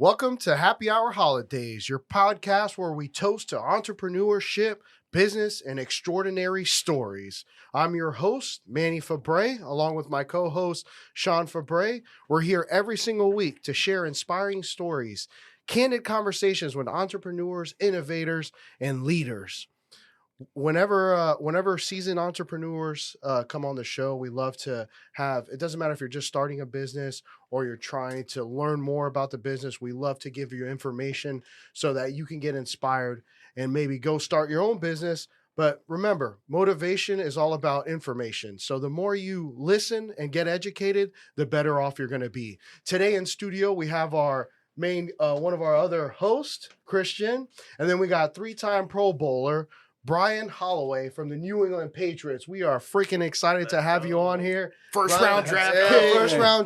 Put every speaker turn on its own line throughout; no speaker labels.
Welcome to Happy Hour Holidaze, your podcast where we toast to entrepreneurship, business, and extraordinary stories. I'm your host, Manny Febre, along with my co-host, Sean Febre. We're here every single week to share inspiring stories, candid conversations with entrepreneurs, innovators, and leaders. Whenever seasoned entrepreneurs come on the show, we love to have, it doesn't matter if you're just starting a business or you're trying to learn more about the business. We love to give you information so that you can get inspired and maybe go start your own business. But remember, motivation is all about information. So the more you listen and get educated, the better off you're going to be. Today in studio, we have our main, one of our other hosts, Christian, and then we got three-time Pro Bowler, Brian Holloway from the New England Patriots. We are freaking excited to have you on here.
First round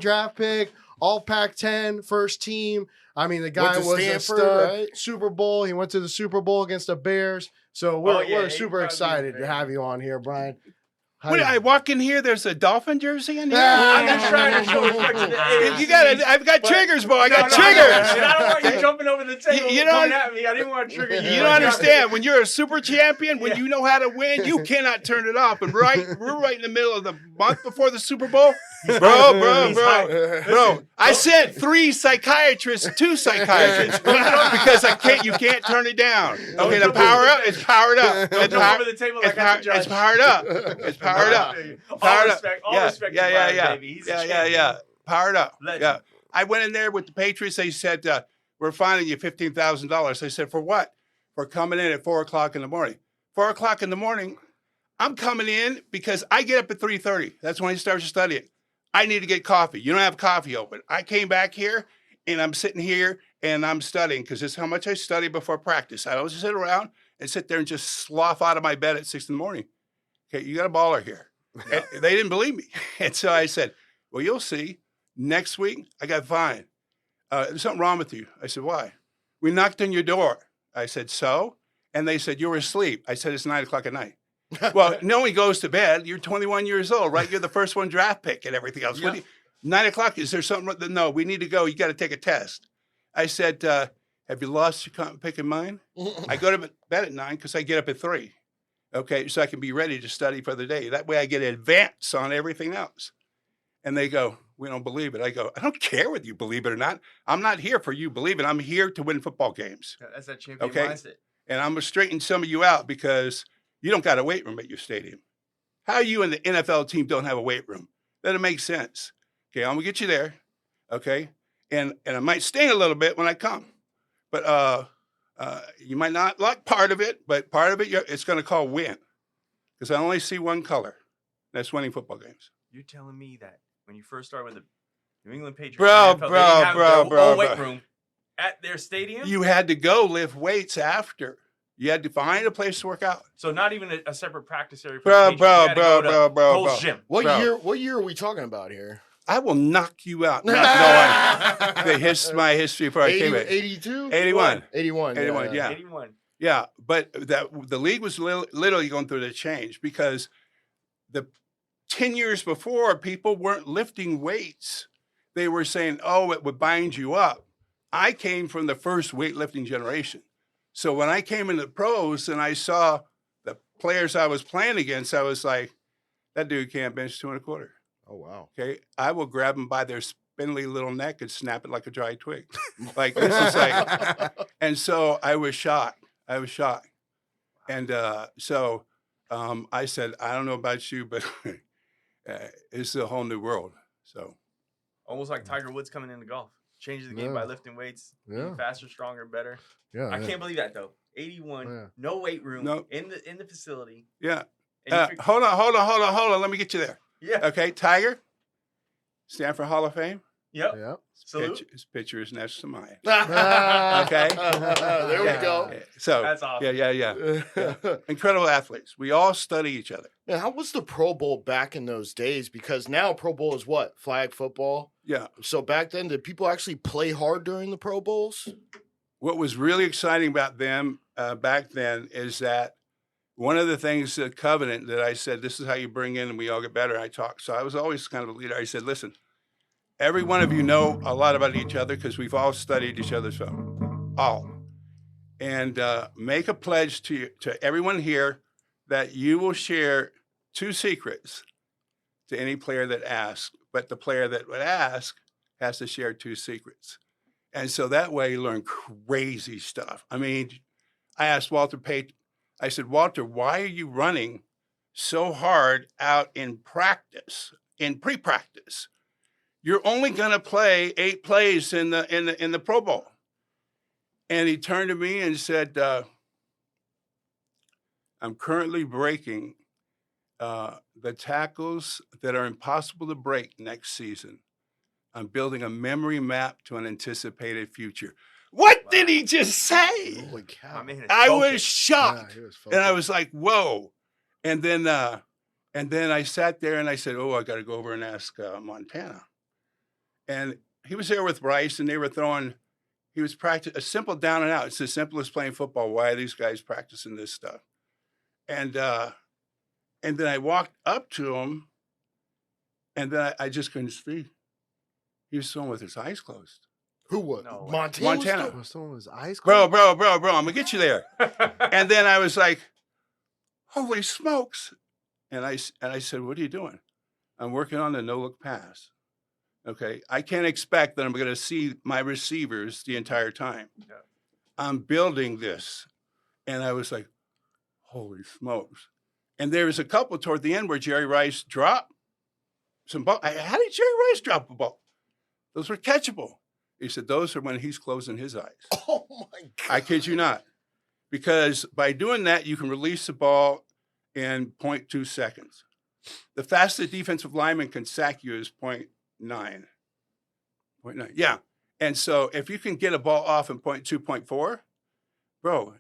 draft pick,
all Pac-10, first team. I mean, the guy was
Stanford,
a stud.
right?
Super Bowl. He went to the Super Bowl against the Bears. So we're super excited to have you on here, Brian.
When I walk in here, there's a Dolphin jersey in here.
I'm just trying to show respect to the A's.
You got it. I've got triggers, boy. I got triggers.
And I don't want you jumping over the table
You
coming at me. I didn't want to trigger you.
You don't understand. When you're a super champion, when you know how to win, you cannot turn it off. And we're right in the middle of the month before the Super Bowl. Bro. I sent 3 psychiatrists, 2 psychiatrists, because you can't turn it down. Okay, the power up, it's powered up.
Don't jump over the table like I'm the judge.
It's powered up. It's powered up.
All respect to Brian, baby. He's a champion.
Powered up.
Legend.
Yeah. I went in there with the Patriots. They said, we're fining you $15,000. I said, for what? For coming in at 4 o'clock in the morning. 4 o'clock in the morning, I'm coming in because I get up at 3:30. That's when I start studying. I need to get coffee. You don't have coffee open. I came back here, and I'm sitting here, and I'm studying because this is how much I study before practice. I always sit around and sit there and just slough out of my bed at 6 in the morning. Okay, you got a baller here. And they didn't believe me. And so I said, well, you'll see. Next week, I got fined. There's something wrong with you. I said, why? We knocked on your door. I said, so? And they said, you were asleep. I said, it's 9 o'clock at night. Well, no one goes to bed. You're 21 years old, right? You're the first one draft pick and everything else. Yeah. 9 o'clock, is there something? No, we need to go. You got to take a test. I said, have you lost your pick in mind? I go to bed at 9 because I get up at 3. Okay, so I can be ready to study for the day. That way I get advance on everything else. And they go, we don't believe it. I go, I don't care whether you believe it or not. I'm not here for you believe it. I'm here to win football games.
That's that champion mindset.
And I'm going to straighten some of you out because you don't got a weight room at your stadium. How you and the NFL team don't have a weight room? That'll make sense. Okay, I'm going to get you there. Okay, and I might sting a little bit when I come. But you might not like part of it, but part of it, it's going to call win. Because I only see one color. That's winning football games.
You're telling me that when you first started with the New England Patriots,
bro,
weight room at their stadium?
You had to go lift weights after. You had to find a place to work out.
So not even a separate practice area for the Patriots.
Bro.
Gym.
What year are we talking about here?
I will knock you out. My history before I came in.
82?
81.
81,
yeah.
81.
Yeah, but the league was literally going through the change because the 10 years before, people weren't lifting weights. They were saying, oh, it would bind you up. I came from the first weightlifting generation. So when I came into the pros and I saw the players I was playing against, I was like, that dude can't bench 225.
Oh, wow.
Okay. I will grab them by their spindly little neck and snap it like a dry twig. Like, this is like, and so I was shocked. And so I said, I don't know about you, but it's a whole new world. So
almost like Tiger Woods coming into golf. Changes the game by lifting weights, being faster, stronger, better.
Yeah,
I can't believe that though. 81, no weight room in the facility.
Yeah. Hold on. Let me get you there.
Yeah.
Okay, Tiger, Stanford Hall of Fame.
Yep.
His picture is next to mine.
Okay.
There
we go.
So
that's awesome.
Yeah. Incredible athletes. We all study each other.
Yeah, how was the Pro Bowl back in those days? Because now Pro Bowl is what? Flag football?
Yeah.
So back then, did people actually play hard during the Pro Bowls?
What was really exciting about them back then is that one of the things, the covenant that I said, this is how you bring in and we all get better. So I was always kind of a leader. I said, listen, every one of you know a lot about each other because we've all studied each other's film, all. And make a pledge to everyone here that you will share 2 secrets to any player that asks, but the player that would ask has to share 2 secrets. And so that way you learn crazy stuff. I mean, I asked Walter Payton, I said, Walter, why are you running so hard out in practice, in pre-practice? You're only going to play 8 plays in the Pro Bowl. And he turned to me and said, I'm currently breaking the tackles that are impossible to break next season. I'm building a memory map to an anticipated future. What did he just say?
Holy cow.
I was shocked.
Yeah, he was
And I was like, whoa. And then I sat there and I said, I got to go over and ask Montana. And he was there with Bryce, and they were throwing, he was practicing a simple down and out. It's the simplest playing football. Why are these guys practicing this stuff? And then I walked up to him, and then I just couldn't speak. He was throwing with his eyes closed.
Who was?
No way.
Montana.
Was throwing with his eyes
Bro,
closed?
I'm going to get you there. And then I was like, holy smokes. And I said, what are you doing? I'm working on the no-look pass. Okay. I can't expect that I'm going to see my receivers the entire time.
Yeah.
I'm building this. And I was like, holy smokes. And there was a couple toward the end where Jerry Rice dropped some ball. How did Jerry Rice drop a ball? Those were catchable. He said, those are when he's closing his eyes.
Oh, my God.
I kid you not. Because by doing that, you can release the ball in 0.2 seconds. The fastest defensive lineman can sack you is 0.9. 0.9. Yeah. And so if you can get a ball off in 0.2, 0.4, bro,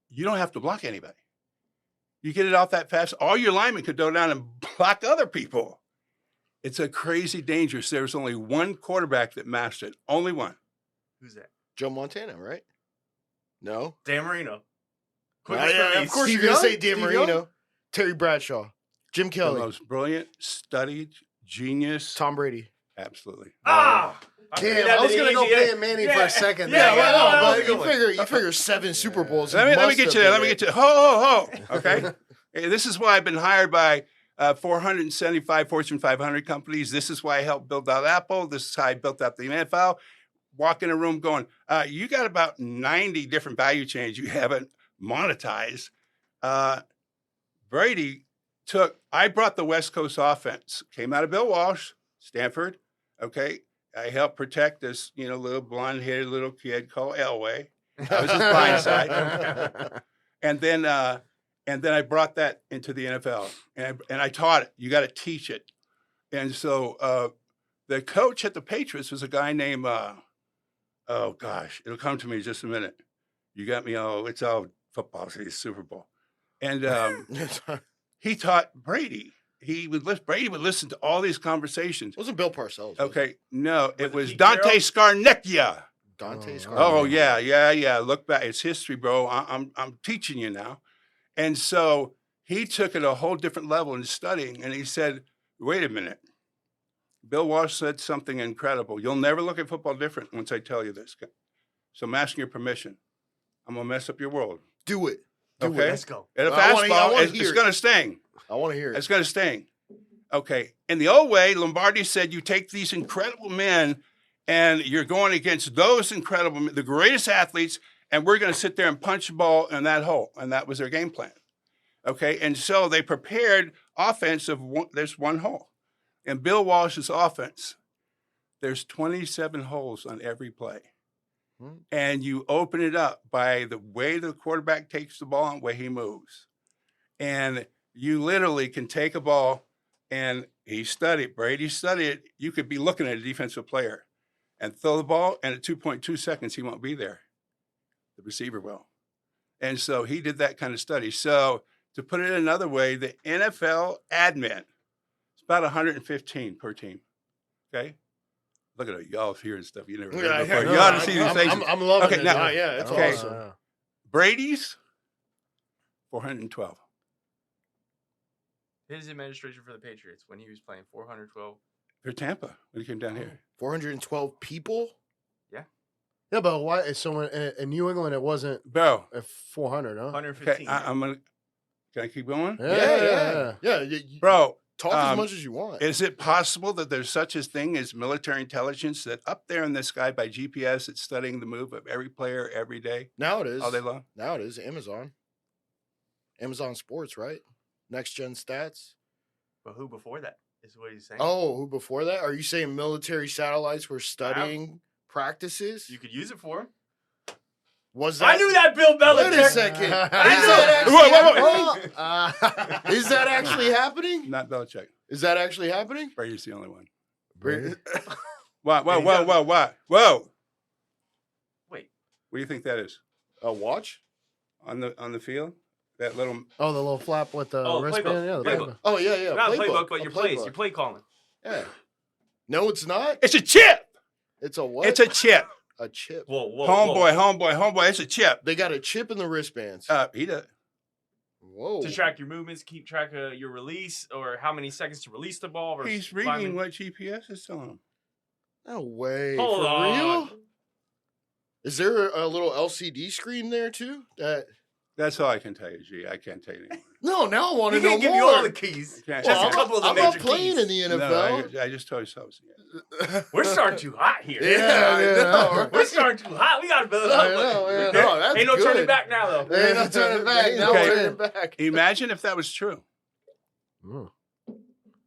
you don't have to block anybody. You get it off that fast, all your linemen could go down and block other people. It's a crazy dangerous. There's only one quarterback that mastered it. Only one.
Who's that?
Joe Montana, right? No?
Dan Marino.
Of course you're going to say Dan Marino. Terry Bradshaw. Jim
The
Kelly.
most brilliant, studied, genius.
Tom Brady.
Absolutely.
Damn, I was gonna go Peyton Manning for a second. But you figure 7 Super Bowls.
Let me get you there. Let me get you. Ho. Okay. Hey, this is why I've been hired by 475 Fortune 500 companies. This is why I helped build out Apple. This is how I built up the NFL. Walk in a room going, you got about 90 different value chains you haven't monetized. Brady I brought the West Coast offense, came out of Bill Walsh, Stanford. Okay. I helped protect this, little blonde-haired little kid called Elway. I was his blind side. And then I brought that into the NFL, and I taught it. You got to teach it. And so the coach at the Patriots was a guy named, oh gosh, it'll come to me in just a minute. You got me all, it's all football, it's Super Bowl. And he taught Brady. Brady would listen to all these conversations.
Wasn't Bill Parcells?
Okay, no, it was Dante Scarnecchia.
Dante Scarnecchia.
Oh yeah. Look back, it's history, bro. I'm teaching you now. And so he took it a whole different level in studying, and he said, "Wait a minute." Bill Walsh said something incredible. You'll never look at football different once I tell you this. So I'm asking your permission. I'm gonna mess up your world.
Do it.
Okay,
let's go.
At a fastball, it's gonna sting.
I want to hear it.
It's going to sting. Okay. In the old way, Lombardi said you take these incredible men and you're going against those incredible men, the greatest athletes, and we're going to sit there and punch the ball in that hole. And that was their game plan. Okay. And so they prepared offense there's one hole. In Bill Walsh's offense, there's 27 holes on every play. And you open it up by the way the quarterback takes the ball and the way he moves. And you literally can take a ball, and Brady studied it. You could be looking at a defensive player and throw the ball, and at 2.2 seconds, he won't be there. The receiver will. And so he did that kind of study. So to put it another way, the NFL admin, it's about 115 per team. Okay? Look at it. Y'all hearing stuff you never heard before. You ought to see these faces.
I'm loving it.
Now,
it's
okay.
awesome.
Brady's 412.
His administration for the Patriots when he was playing 412.
For Tampa when he came down here.
412 people.
Yeah.
Yeah, but why? So in New England, it wasn't
Bro.
400, huh?
115.
Okay, I'm gonna. Can I keep going?
Yeah.
Bro,
talk as much as you want.
Is it possible that there's such a thing as military intelligence that up there in the sky by GPS, it's studying the move of every player every day?
Now it is.
All day long?
Now it is. Amazon Sports, right? Next gen stats.
But who before that is what he's saying.
Oh, who before that? Are you saying military satellites were studying practices?
You could use it for him.
Was that?
I knew that, Bill Belichick.
Wait a second. Is that actually happening?
Not Belichick.
Is that actually happening?
Brady's the only one.
Brady?
Whoa. Wait. What do you think that is?
A watch?
On the field? That little.
Oh, the little flap with the wristband.
Playbook.
Yeah, the
Playbook.
Oh yeah.
Not playbook, but your plays. Your play calling.
Yeah. No, it's not.
It's a chip.
It's a what?
It's a chip.
A chip.
Whoa.
Homeboy. It's a chip.
They got a chip in the wristbands.
He does.
Whoa.
To track your movements, keep track of your release, or how many seconds to release the ball.
He's reading what GPS is telling him.
No way.
Hold
For
on.
real? Is there a little LCD screen there too?
That's all I can tell you, G. I can't tell you anymore.
No, now I want to
He
know
can't give
more.
you all the keys.
Can't-
Just
Well,
a couple of the
I'm
major
not playing
keys.
in the
No,
NFL.
I just told you something.
We're starting too hot here.
Yeah, I know, right?
We're starting too hot. We got to build
I
up.
know, yeah,
There
no, that's
ain't no turning
good.
back now, though.
Ain't no turning back. Now
Okay.
we're turning back.
Imagine if that was true.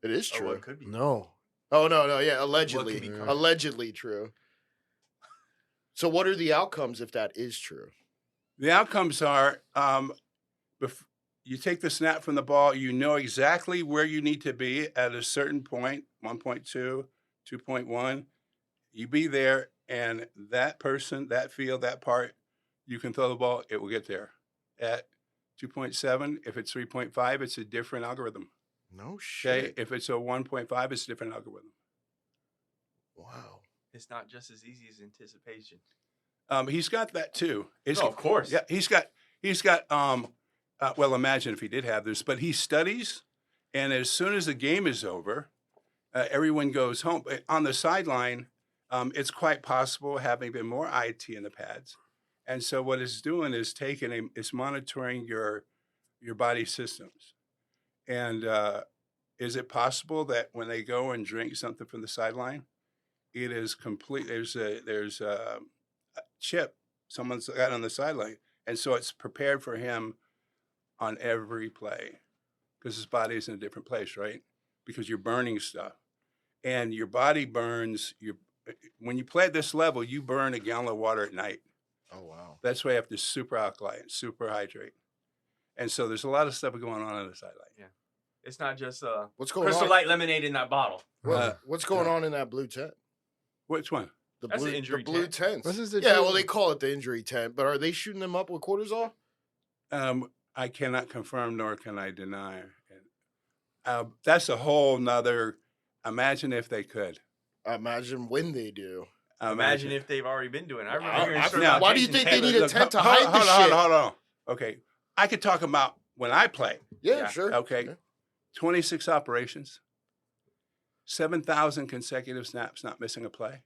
It is
Oh,
true.
well, it could be.
No. Oh no. Yeah, allegedly.
What could be coming?
Allegedly true. So, what are the outcomes if that is true?
The outcomes are you take the snap from the ball, you know exactly where you need to be at a certain point, 1.2, 2.1. You be there, and that person, that field, that part, you can throw the ball, it will get there. At 2.7, if it's 3.5, it's a different algorithm.
No shit.
Okay, if it's a 1.5, it's a different algorithm.
Wow.
It's not just as easy as anticipation.
He's got that too.
Of course.
Yeah, he's got. Well, imagine if he did have this, but he studies, and as soon as the game is over, everyone goes home. On the sideline, it's quite possible having been more IT in the pads, and so what it's doing is it's monitoring your body systems, and is it possible that when they go and drink something from the sideline, it is complete? There's a chip someone's got on the sideline, and so it's prepared for him on every play because his body is in a different place, right? Because you're burning stuff, and your body burns. When you play at this level, you burn a gallon of water at night.
Oh wow.
That's why you have to super alkaline, super hydrate, and so there's a lot of stuff going on the sideline.
Yeah, it's not just
What's going
Crystal
on?
Light lemonade in that bottle.
What's going on in that blue tent?
Which one?
That's
blue,
an injury
the blue
tent.
tents.
This is the
Yeah,
true-
well, they call it the injury tent, but are they shooting them up with cortisol?
I cannot confirm nor can I deny. That's a whole nother. Imagine if they could.
Imagine when they do.
Imagine if they've already been doing it. I remember hearing stories
now,
about
why do you
Jason
think they
Taylor.
need a tent to hide the shit?
Hold on. Okay, I could talk about when I play.
Yeah,
Yeah.
sure.
Okay,
Yeah.
26 operations, 7,000 consecutive snaps, not missing a play.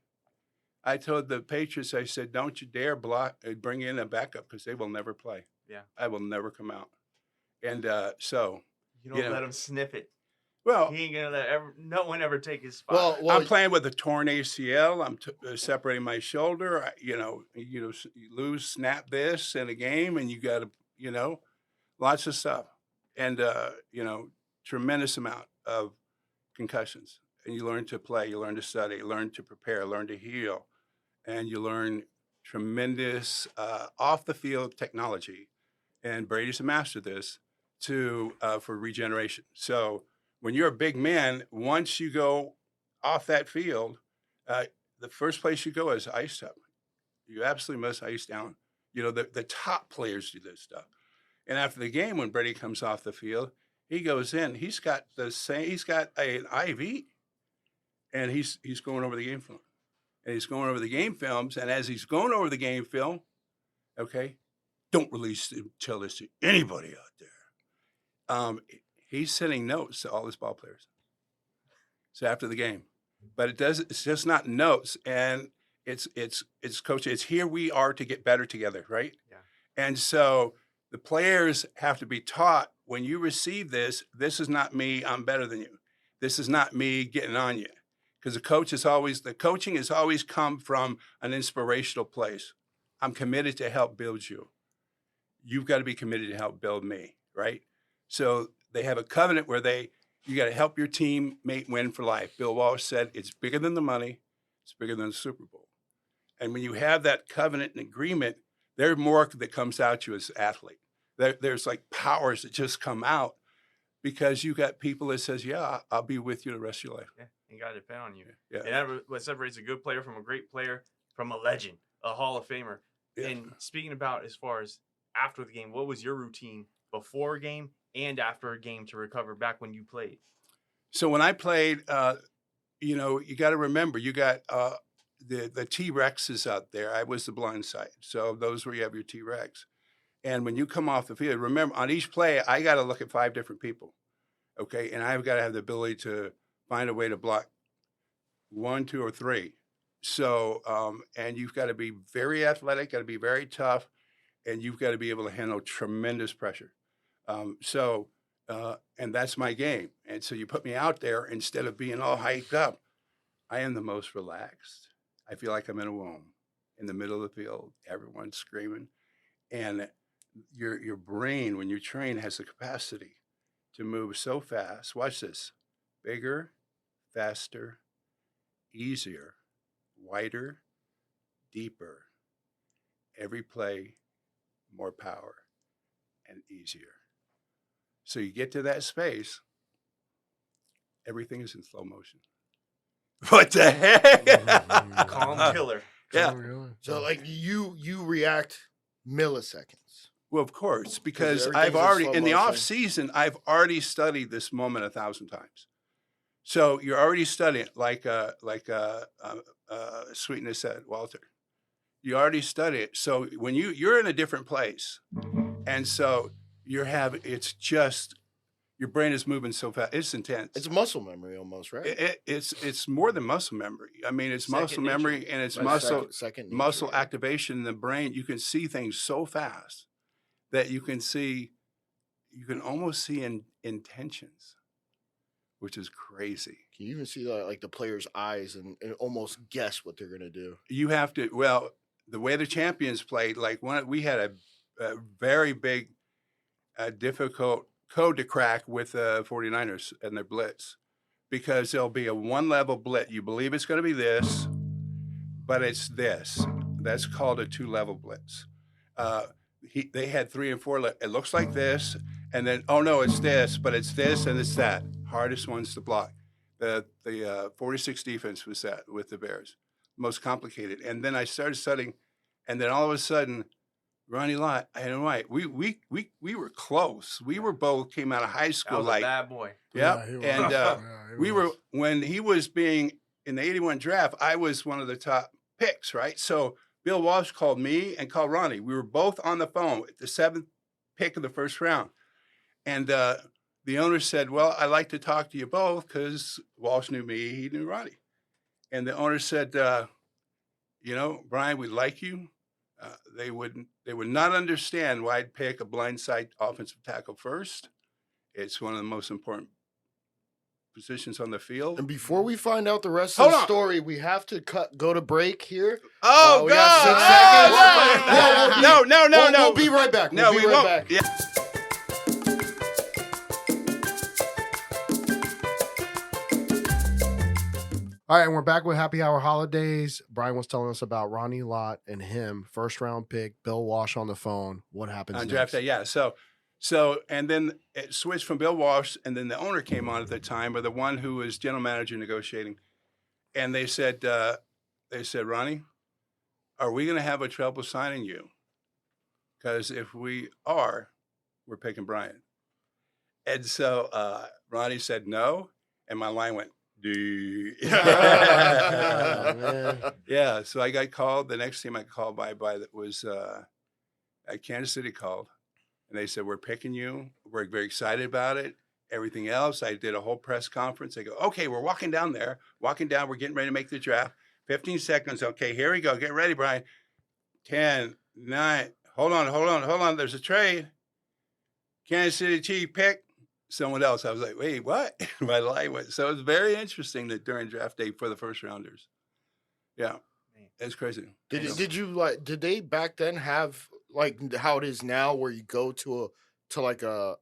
I told the Patriots, I said, don't you dare bring in a backup because they will never play.
Yeah.
I will never come out. And so,
You don't
you know,
let him sniff it.
well,
He ain't gonna let no one ever take his spot.
Well,
I'm playing with a torn ACL. I'm separating my shoulder. You lose, snap this in a game, and you got to, lots of stuff, and tremendous amount of concussions. And you learn to play, you learn to study, learn to prepare, learn to heal, and you learn tremendous off the field technology. And Brady's a master of this for regeneration. So when you're a big man, once you go off that field, the first place you go is ice up. You absolutely must ice down. The top players do this stuff. And after the game, when Brady comes off the field, he goes in. He's got an IV, and he's going over the game film, and he's going over the game films. And as he's going over the game film, okay, don't tell this to anybody out there. He's sending notes to all his ball players. So after the game, but it's just not notes. And it's coaching. It's here we are to get better together, right?
Yeah.
And so the players have to be taught, when you receive this is not me, I'm better than you. This is not me getting on you. Because the coaching has always come from an inspirational place. I'm committed to help build you. You've got to be committed to help build me, right? So they have a covenant where you got to help your teammate win for life. Bill Walsh said, it's bigger than the money. It's bigger than the Super Bowl. And when you have that covenant and agreement, there's more that comes out you as an athlete. There's like powers that just come out because you got people that says, yeah, I'll be with you the rest of your life.
Yeah, you got to depend on you.
Yeah.
And that's what separates a good player from a great player, from a legend, a Hall of Famer. Yeah. And speaking about as far as after the game, what was your routine before a game and after a game to recover back when you played?
So when I played, you got to remember, you got the T-Rexes out there. I was the blind side. So those where you have your T-Rex. And when you come off the field, remember, on each play, I got to look at 5 different people, okay? And I've got to have the ability to find a way to block 1, 2, or 3. So, and you've got to be very athletic, got to be very tough, and you've got to be able to handle tremendous pressure. And that's my game. And so you put me out there, instead of being all hyped up, I am the most relaxed. I feel like I'm in a womb in the middle of the field, everyone's screaming. And your brain, when you train, has the capacity to move so fast. Watch this. Bigger, faster, easier, wider, deeper. Every play, more power and easier. So you get to that space, everything is in slow motion. What the heck?
Calm killer.
Yeah.
So like you react milliseconds.
Well, of course, because I've already, in the off season, I've already studied this moment 1,000 times. So you're already studying it, like Sweetness said, Walter. You already study it. So when you're in a different place, and so it's just, your brain is moving so fast. It's intense.
It's muscle memory almost, right?
It's more than muscle memory. I mean, it's muscle memory, and it's muscle activation in the brain. You can see things so fast that you can almost see intentions, which is crazy.
Can you even see like the players' eyes and almost guess what they're going to do?
You have to, well, the way the champions played, like we had a very big, difficult code to crack with the 49ers and their blitz, because there'll be a 1-level blitz. You believe it's going to be this, but it's this. That's called a 2-level blitz. They had 3 and 4. It looks like this, and then, oh no, it's this, but it's this and it's that. Hardest ones to block. The 46 defense was that with the Bears, most complicated. And then I started studying, and then all of a sudden, Ronnie Lott and White, we were close. We were both came out of high school like
bad boy.
Yeah, and we were, when he was being in the 81 draft, I was one of the top picks, right? So Bill Walsh called me and called Ronnie. We were both on the phone at the 7th pick of the first round, and the owner said, "Well, I'd like to talk to you both," because Walsh knew me, he knew Ronnie, and the owner said, "Brian, we like you." They would not understand why I'd pick a blindside offensive tackle first. It's one of the most important positions on the field.
And before we find out the rest of the story, we have to go to break here.
Oh,
we got 6 seconds.
No.
We'll be right back.
No, we won't. Back. Yeah.
All right, and we're back with Happy Hour Holidaze. Brian was telling us about Ronnie Lott and him, first-round pick, Bill Walsh on the phone. What happens
on draft day? Yeah. So, and then it switched from Bill Walsh, and then the owner came on at the time, or the one who was general manager negotiating, and they said, Ronnie, are we going to have a trouble signing you? Because if we are, we're picking Brian. And so Ronnie said no, and my line went, yeah, so I got called. The next team I called by that was Kansas City called, and they said, "We're picking you. We're very excited about it. everything else. I did a whole press conference. I go, okay, we're walking down there. We're getting ready to make the draft. 15 seconds. Okay, here we go. Get ready, Brian. 10, 9. Hold on. There's a trade. Kansas City Chief pick someone else. I was like, wait, what? My life went. So it was very interesting that during draft day for the first rounders. Yeah. It's crazy.
Did they back then have like how it is now where you go to a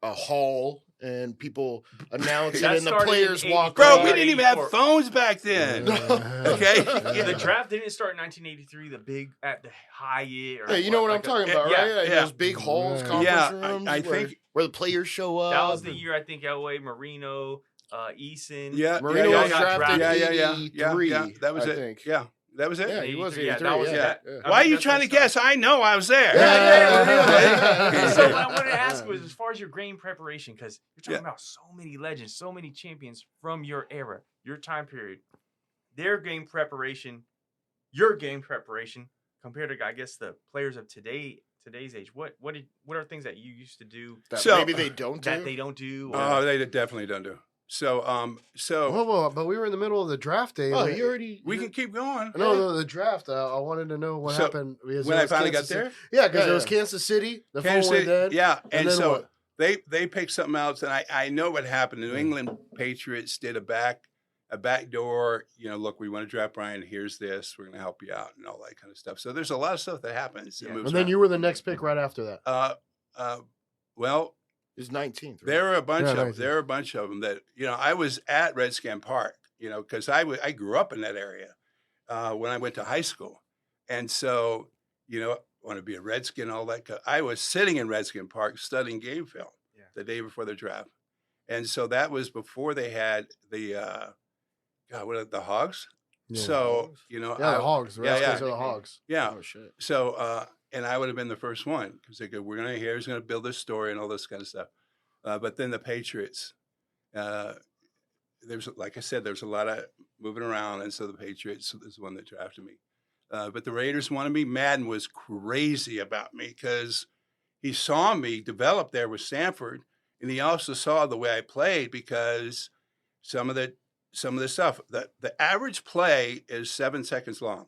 hall and people announce it and the players walk
Bro,
around?
we didn't even have phones back then. Okay.
Yeah, the draft didn't start in 1983. The big at the Hyatt. Or
Yeah, you know what I'm talking about, right? Yeah, those big halls, conference rooms,
I think
where the players show up.
That was the year I think Elway, Marino, Eason.
Yeah,
Marino was drafted
yeah.
83.
That was
I
it.
think.
Yeah, that was it.
Yeah, he was 83.
Yeah, that was
yeah.
Why are you trying to guess? I know I was there.
Yeah.
So what I wanted to ask was, as far as your game preparation, because you're talking about so many legends, so many champions from your era, your time period, their game preparation, your game preparation compared to, I guess, the players of today's age. What are things that you used to do
That
So-
maybe they don't do.
that they don't do? Or,
Oh, they definitely don't do. So,
Whoa, but we were in the middle of the draft day.
Oh,
Like,
you already.
we can keep going.
No, the draft. I wanted to know what
So,
happened because
When
it
I
was
finally got
Kansas
there,
City. Yeah, because
Yeah,
it was
yeah.
Kansas City. The
Kansas
phone went
City,
dead.
yeah, and
then
so
what?
they picked something else, and I know what happened. The New England Patriots did a back door. Look, we want to draft Brian. Here's this. We're going to help you out, and all that kind of stuff. So there's a lot of stuff that happens. It
Yeah.
moves
And then
around.
you were the next pick right after that.
Well,
He's 19th. Right?
there were a bunch
Yeah,
of them.
19.
There were a bunch of them that I was at Redskin Park. Because I grew up in that area when I went to high school, and so want to be a Redskin, all that. I was sitting in Redskin Park studying game film the day before the draft, and so that was before they had the the Hogs.
Yeah.
So
the Hogs. The Redskins are the
yeah.
Hogs.
Yeah.
Oh shit.
So and I would have been the first one because they go, here's going to build this story and all this kind of stuff. But then the Patriots. There's, like I said, there's a lot of moving around, and so the Patriots is the one that drafted me. But the Raiders wanted me. Madden was crazy about me because he saw me develop there with Stanford, and he also saw the way I played because some of the stuff. The average play is 7 seconds long.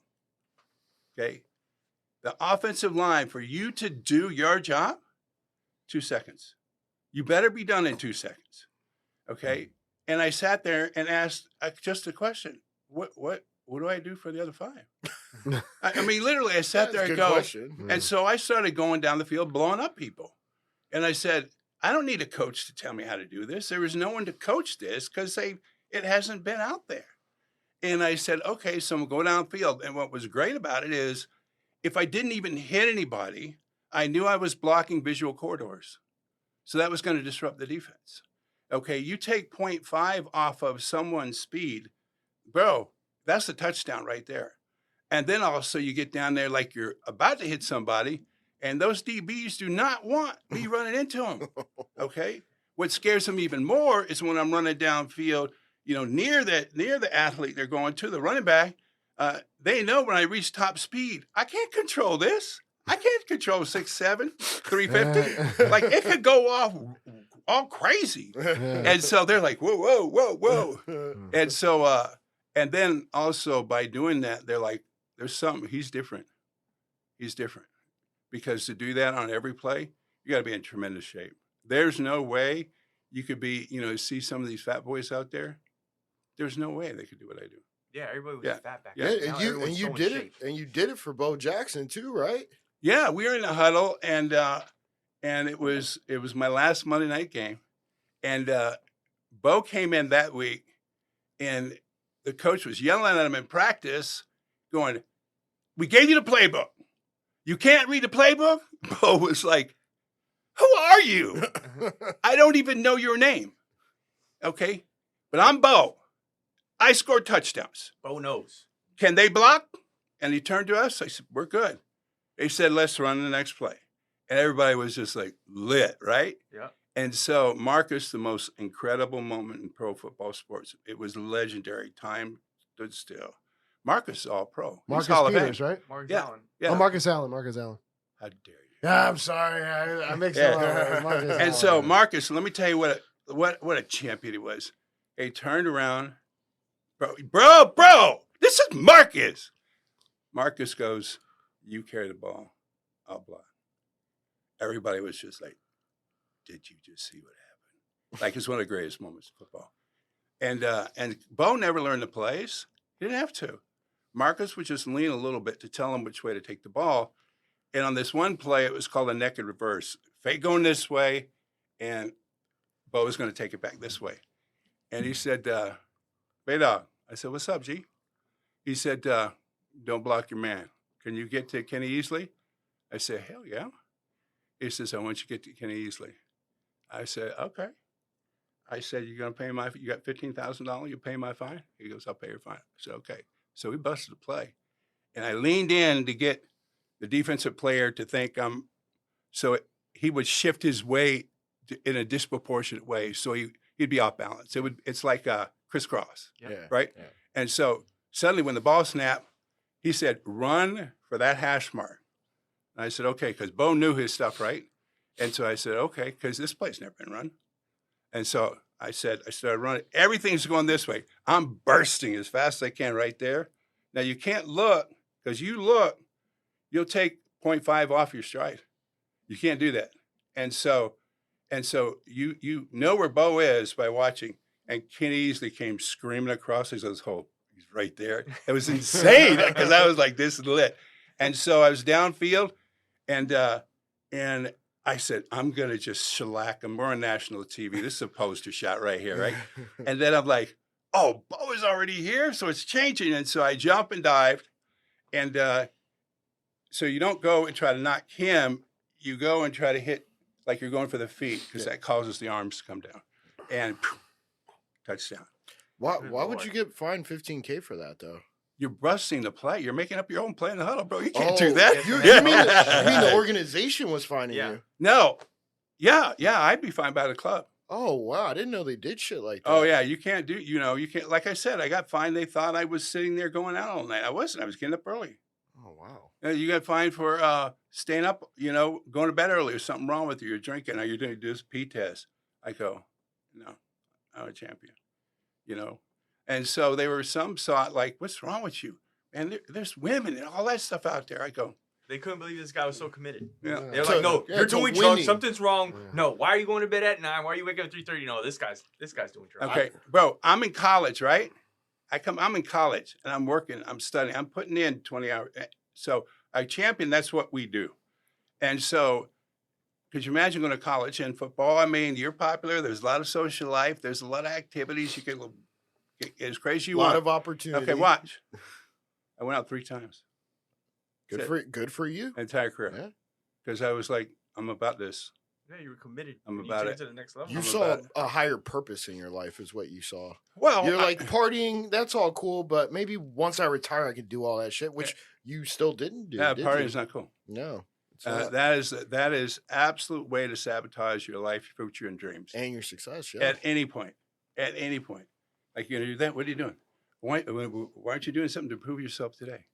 Okay, the offensive line for you to do your job, 2 seconds. You better be done in 2 seconds. Okay. And I sat there and asked just a question. What do I do for the other 5? I mean, literally, I sat there and go.
Question.
And so I started going down the field, blowing up people. And I said, I don't need a coach to tell me how to do this. There was no one to coach this because it hasn't been out there. And I said, okay, so I'm going down the field. And what was great about it is if I didn't even hit anybody, I knew I was blocking visual corridors. So that was going to disrupt the defense. Okay, you take 0.5 off of someone's speed, bro, that's a touchdown right there. And then also you get down there like you're about to hit somebody, and those DBs do not want me running into them, okay? What scares them even more is when I'm running downfield, near the athlete they're going to, the running back, they know when I reach top speed, I can't control this. I can't control 6'7", 350. Like, it could go off all crazy. And so they're like, whoa. And so, and then also by doing that, they're like, there's something, he's different. Because to do that on every play, you got to be in tremendous shape. There's no way you could be, see some of these fat boys out there. There's no way they could do what I do.
Yeah, everybody was fat back
Yeah,
then.
and
Now
you
everyone's so in
did
shape.
it, and you did it for Bo Jackson too, right?
Yeah, we were in a huddle, and it was my last Monday night game, and Bo came in that week, and the coach was yelling at him in practice, going, "We gave you the playbook. You can't read the playbook?" Bo was like, "Who are you? I don't even know your name." Okay, but I'm Bo. I scored touchdowns.
Bo knows.
Can they block? And he turned to us. I said, we're good. They said, let's run the next play. And everybody was just like lit, right?
Yeah.
And so Marcus, the most incredible moment in pro football sports, it was legendary. Time stood still. Marcus is all pro. He's
Marcus
Hall of Fame.
Peters, right?
Marcus
Yeah.
Allen.
Yeah.
Oh, Marcus Allen.
How dare you?
Yeah, I'm sorry. I mixed
Yeah.
up. Marcus
And
Allen.
so Marcus, let me tell you what a champion he was. He turned around, bro, this is Marcus. Marcus goes, you carry the ball, I'll block. Everybody was just like, did you just see what happened? Like, it's one of the greatest moments of football. And Bo never learned the plays. He didn't have to. Marcus would just lean a little bit to tell him which way to take the ball. And on this one play, it was called a naked reverse. Fake going this way, and Bo was going to take it back this way. And he said, Baydog. I said, what's up, G? He said, don't block your man. Can you get to Kenny Easley? I said, hell yeah. He says, I want you to get to Kenny Easley. I said, okay. I said, you got $15,000, you pay my fine? He goes, I'll pay your fine. I said, okay. So we busted the play. And I leaned in to get the defensive player to think he would shift his weight in a disproportionate way. So he'd be off balance. It's like a crisscross, right? Yeah. And so suddenly when the ball snapped, he said, run for that hash mark. And I said, okay, because Bo knew his stuff, right? And so I said, okay, because this play's never been run. And so I started running. Everything's going this way. I'm bursting as fast as I can right there. Now you can't look, because you'll take 0.5 off your stride. You can't do that. And so you know where Bo is by watching. And Kenny Easley came screaming across. He's right there. It was insane because I was like, this is lit. And so I was downfield, and I said, I'm going to just shellac him. We're on national TV. This is a poster shot right here, right? And then I'm like, oh, Bo is already here, so it's changing. And so I jump and dive. And so you don't go and try to knock him. You go and try to hit like you're going for the feet, because that causes the arms to come down. And touchdown.
Why would you get fined $15K for that, though?
You're busting the play. You're making up your own play in the huddle, bro. You can't do that.
You mean the organization was fining you?
No. Yeah, I'd be fined by the club.
Oh, wow. I didn't know they did shit like that.
Oh, yeah. You can't you can't. Like I said, I got fined. They thought I was sitting there going out all night. I wasn't. I was getting up early.
Oh, wow.
You got fined for staying up, going to bed early. There's something wrong with you. You're drinking. Or you're doing this P test. I go, no, I'm a champion, And so they were like, what's wrong with you? And there's women and all that stuff out there. I go,
they couldn't believe this guy was so committed.
Yeah.
They're like, no, you're doing drugs. Something's wrong. Yeah. No, why are you going to bed at 9? Why are you waking up at 3:30? No, this guy's doing drugs.
Okay, bro, I'm in college, right? I'm in college and I'm working, I'm studying, I'm putting in 20 hours. So a champion, that's what we do. And so, could you imagine going to college and football? I mean, you're popular. There's a lot of social life. There's a lot of activities. You can get as crazy as you want.
A lot of opportunity.
Okay, watch. I went out 3 times.
Good for you.
Entire career. Because I was like, I'm about this.
Yeah, you were committed.
I'm about it.
To the next level.
You saw a higher purpose in your life is what you saw.
Well,
you're like, partying, that's all cool, but maybe once I retire, I can do all that shit, which you still didn't do.
Yeah, partying is not cool.
No.
That is absolute way to sabotage your life, your future, and dreams.
And your success, yeah.
At any point. Like, you're going to do that? What are you doing? Why aren't you doing something to improve yourself today?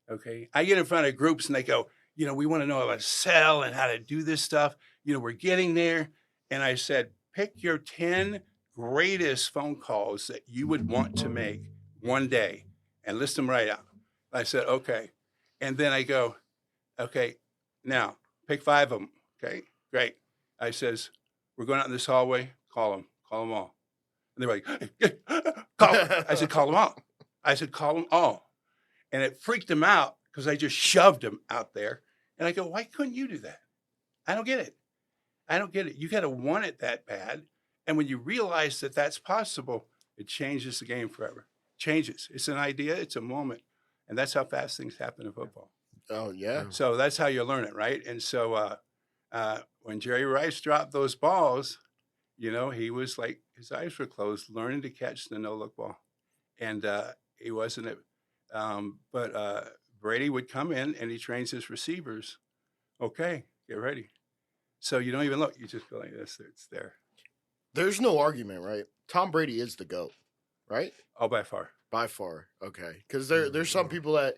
Okay. I get in front of groups and they go, we want to know about sell and how to do this stuff. We're getting there. And I said, pick your 10 greatest phone calls that you would want to make one day and list them right out. I said, okay. And then I go, okay, now pick 5 of them. Okay, great. I says, we're going out in this hallway. Call them all. And they're like, call. I said, call them all. I said, call them all. And it freaked them out because I just shoved them out there. And I go, why couldn't you do that? I don't get it. You got to want it that bad. And when you realize that that's possible, it changes the game forever. Changes. It's an idea. It's a moment. And that's how fast things happen in football.
Oh, yeah.
So that's how you learn it, right? And so when Jerry Rice dropped those balls, he was like, his eyes were closed, learning to catch the no-look ball. And he wasn't it. But Brady would come in and he trains his receivers. Okay, get ready. So you don't even look. You just go like this. It's there.
There's no argument, right? Tom Brady is the GOAT, right?
Oh, by far.
By far. Okay. Because there's some people that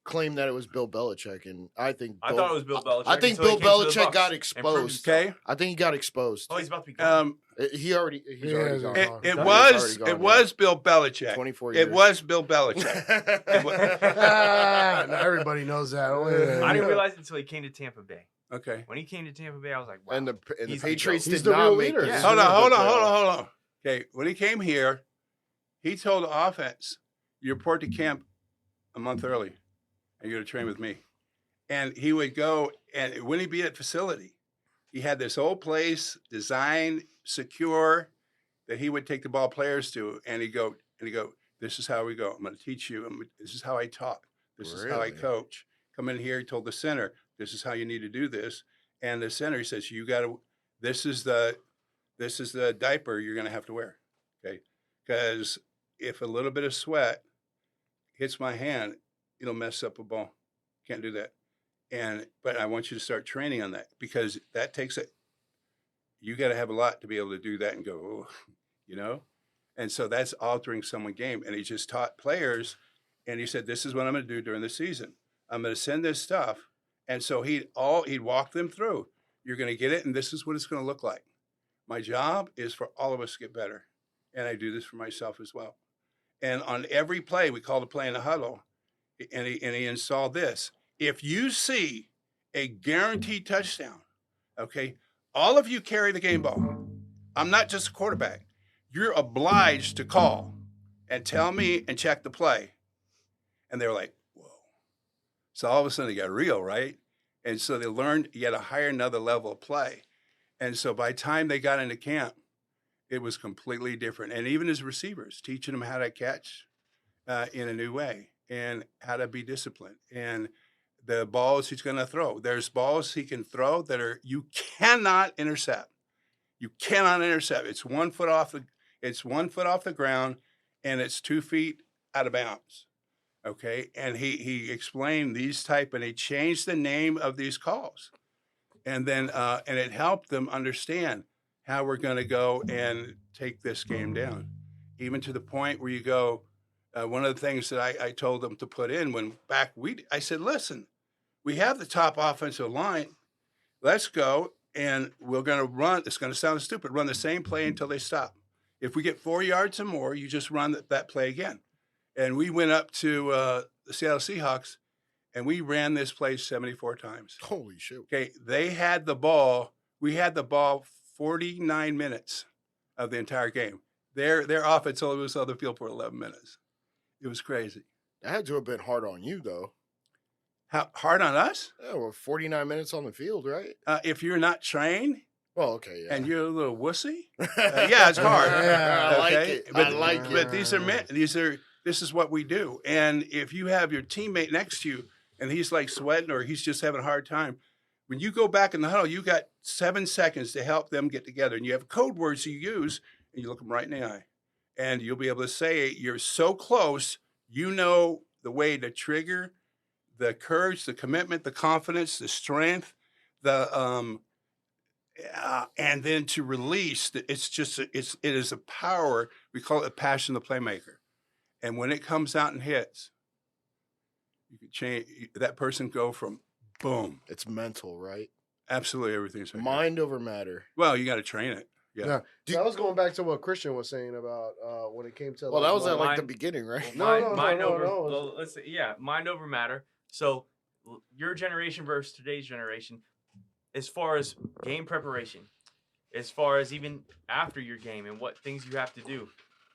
claim that it was Bill Belichick, and I think
I thought it was Bill Belichick.
I think
until
Bill
he came to the
Belichick
Bucks
got
and proved
exposed.
himself.
Okay.
I think he got exposed.
Oh, he's about to be gone.
He's already gone.
It
Done.
was
He's already gone,
Bill Belichick.
24 years.
It was Bill Belichick.
Now everybody knows that.
I didn't realize it until he came to Tampa Bay.
Okay.
When he came to Tampa Bay, I was like, wow.
And the
He's
Patriots
He's
did
the
not
real
make
leader.
this.
Yeah.
Hold on. Okay, when he came here, he told the offense, "You report to camp a month early, and you're going to train with me." And he would go, and when he'd be at facility, he had this whole place designed, secure, that he would take the ball players to, and he'd go, "This is how we go. I'm going to teach you. This is how I talk. This is how I
Really?
coach. Come in here." He told the center, "This is how you need to do this." And the center, he says, "You got to. This is the diaper you're going to have to wear, okay? Because if a little bit of sweat hits my hand, it'll mess up a ball. Can't do that. But I want you to start training on that because that takes it. You got to have a lot to be able to do that and go, oh, you know? And so that's altering someone's game." And he just taught players, and he said, "This is what I'm going to do during the season. I'm going to send this stuff." And so he'd walk them through. You're going to get it, and this is what it's going to look like. My job is for all of us to get better, and I do this for myself as well. And on every play, we call the play in the huddle, and he installed this. If you see a guaranteed touchdown, okay, all of you carry the game ball. I'm not just a quarterback. You're obliged to call and tell me and check the play. And they were like, whoa. So all of a sudden it got real, right? And so they learned yet a higher another level of play. And so by the time they got into camp, it was completely different. And even as receivers, teaching them how to catch in a new way and how to be disciplined. And the balls he's going to throw. There's balls he can throw that you cannot intercept. You cannot intercept. It's 1 foot off the ground, and it's 2 feet out of bounds. Okay, and he explained these type, and he changed the name of these calls, and then and it helped them understand how we're going to go and take this game down, even to the point where you go. One of the things that I told them to put in I said, listen, we have the top offensive line. Let's go, and we're going to run. It's going to sound stupid. Run the same play until they stop. If we get 4 yards or more, you just run that play again. And we went up to the Seattle Seahawks, and we ran this play 74 times.
Holy shit.
Okay, they had the ball. We had the ball 49 minutes of the entire game. Their offense only was on the field for 11 minutes. It was crazy.
That had to have been hard on you, though.
How hard on us?
Yeah, we're 49 minutes on the field, right?
If you're not trained
Well, okay, yeah.
and you're a little wussy, yeah, it's hard.
I like it.
But,
I like it.
But this is what we do. And if you have your teammate next to you and he's like sweating or he's just having a hard time, when you go back in the huddle, you got 7 seconds to help them get together. And you have code words you use, and you look them right in the eye. And you'll be able to say, you're so close, you know the way to trigger the courage, the commitment, the confidence, the strength, and then to release. It is a power. We call it a passion of the playmaker. And when it comes out and hits, you can change that person. Go from boom.
It's mental, right?
Absolutely, everything's right.
Mind over matter.
Well, you got to train it. Yeah.
That was going back to what Christian was saying about when it came to.
Well, that was at
like
the beginning, right?
Mind over.
no.
Well, let's say, mind over matter. So your generation versus today's generation, as far as game preparation, as far as even after your game and what things you have to do,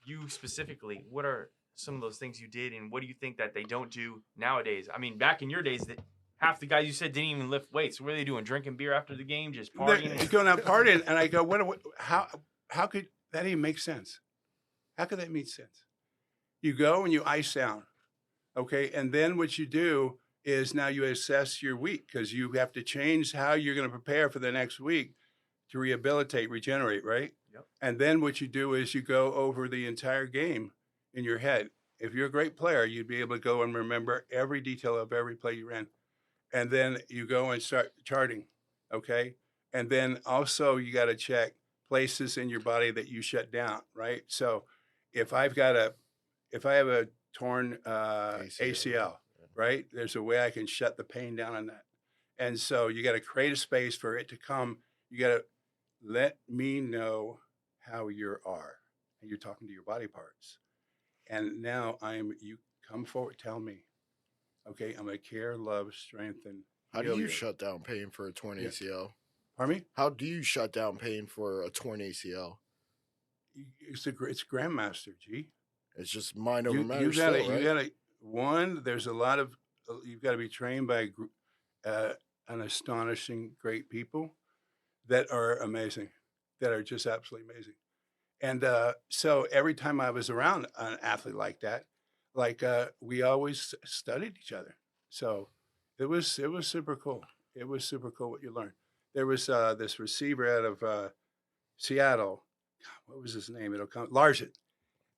you specifically, what are some of those things you did, and what do you think that they don't do nowadays? I mean, back in your days, that half the guys you said didn't even lift weights. What are they doing? Drinking beer after the game, just partying?
They're going out partying, and I go, how could that even make sense? How could that make sense? You go and you ice down, okay, and then what you do is now you assess your week because you have to change how you're going to prepare for the next week to rehabilitate, regenerate, right?
Yep.
And then what you do is you go over the entire game in your head. If you're a great player, you'd be able to go and remember every detail of every play you ran. And then you go and start charting, okay? And then also you got to check places in your body that you shut down, right? So if I have a torn ACL, right? There's a way I can shut the pain down on that. And so you got to create a space for it to come. You got to let me know how you are. And you're talking to your body parts. And now you come forward, tell me. Okay, I'm going to care, love, strengthen.
How do you shut down pain for a torn ACL?
Pardon me?
How do you shut down pain for a torn ACL?
It's grandmaster, G.
It's just mind over matter.
You gotta. There's a lot of. You've got to be trained by an astonishing, great people that are amazing, that are just absolutely amazing. And so every time I was around an athlete like that, we always studied each other. So it was super cool. It was super cool what you learned. There was this receiver out of Seattle. God, what was his name? It'll come Largent.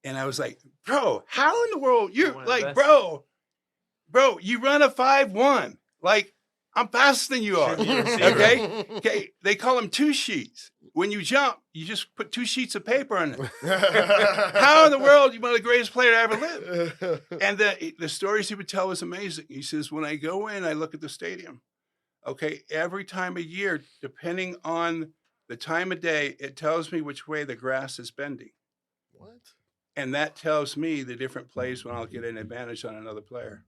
And I was like, bro, how in the world you're like, bro, you run a 5.1. Like, I'm faster than you are. Okay. They call them 2 sheets. When you jump, you just put 2 sheets of paper on it. How in the world you one of the greatest player to ever live? And the stories he would tell was amazing. He says, when I go in, I look at the stadium. Okay, every time of year, depending on the time of day, it tells me which way the grass is bending.
What?
And that tells me the different plays when I'll get an advantage on another player.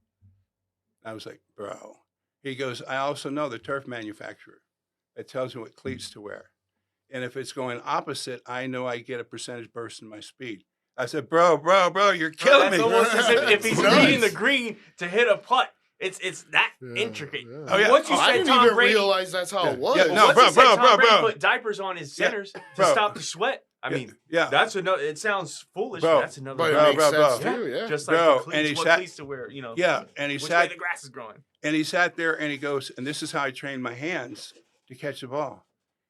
I was like, bro. He goes, I also know the turf manufacturer. It tells me what cleats to wear. And if it's going opposite, I know I get a percentage burst in my speed. I said, bro, you're killing me.
That's almost as if he's reading the green to hit a putt. It's that intricate.
Yeah.
Oh, yeah.
Once you
I
said
didn't
Tom
even
Brady,
realize that's how it was.
Yeah, no,
once you said Tom Brady
bro.
put diapers on his centers to
bro.
stop the sweat. I mean, that's another. It sounds foolish,
Bro.
but that's another.
But
Bro,
it makes sense
bro.
too, yeah.
Just like
Bro,
the cleats,
and he
what
sat-
cleats to wear, you know.
Yeah, and he
which
sat
way the grass is growing.
and he sat there and he goes, and this is how I trained my hands to catch the ball.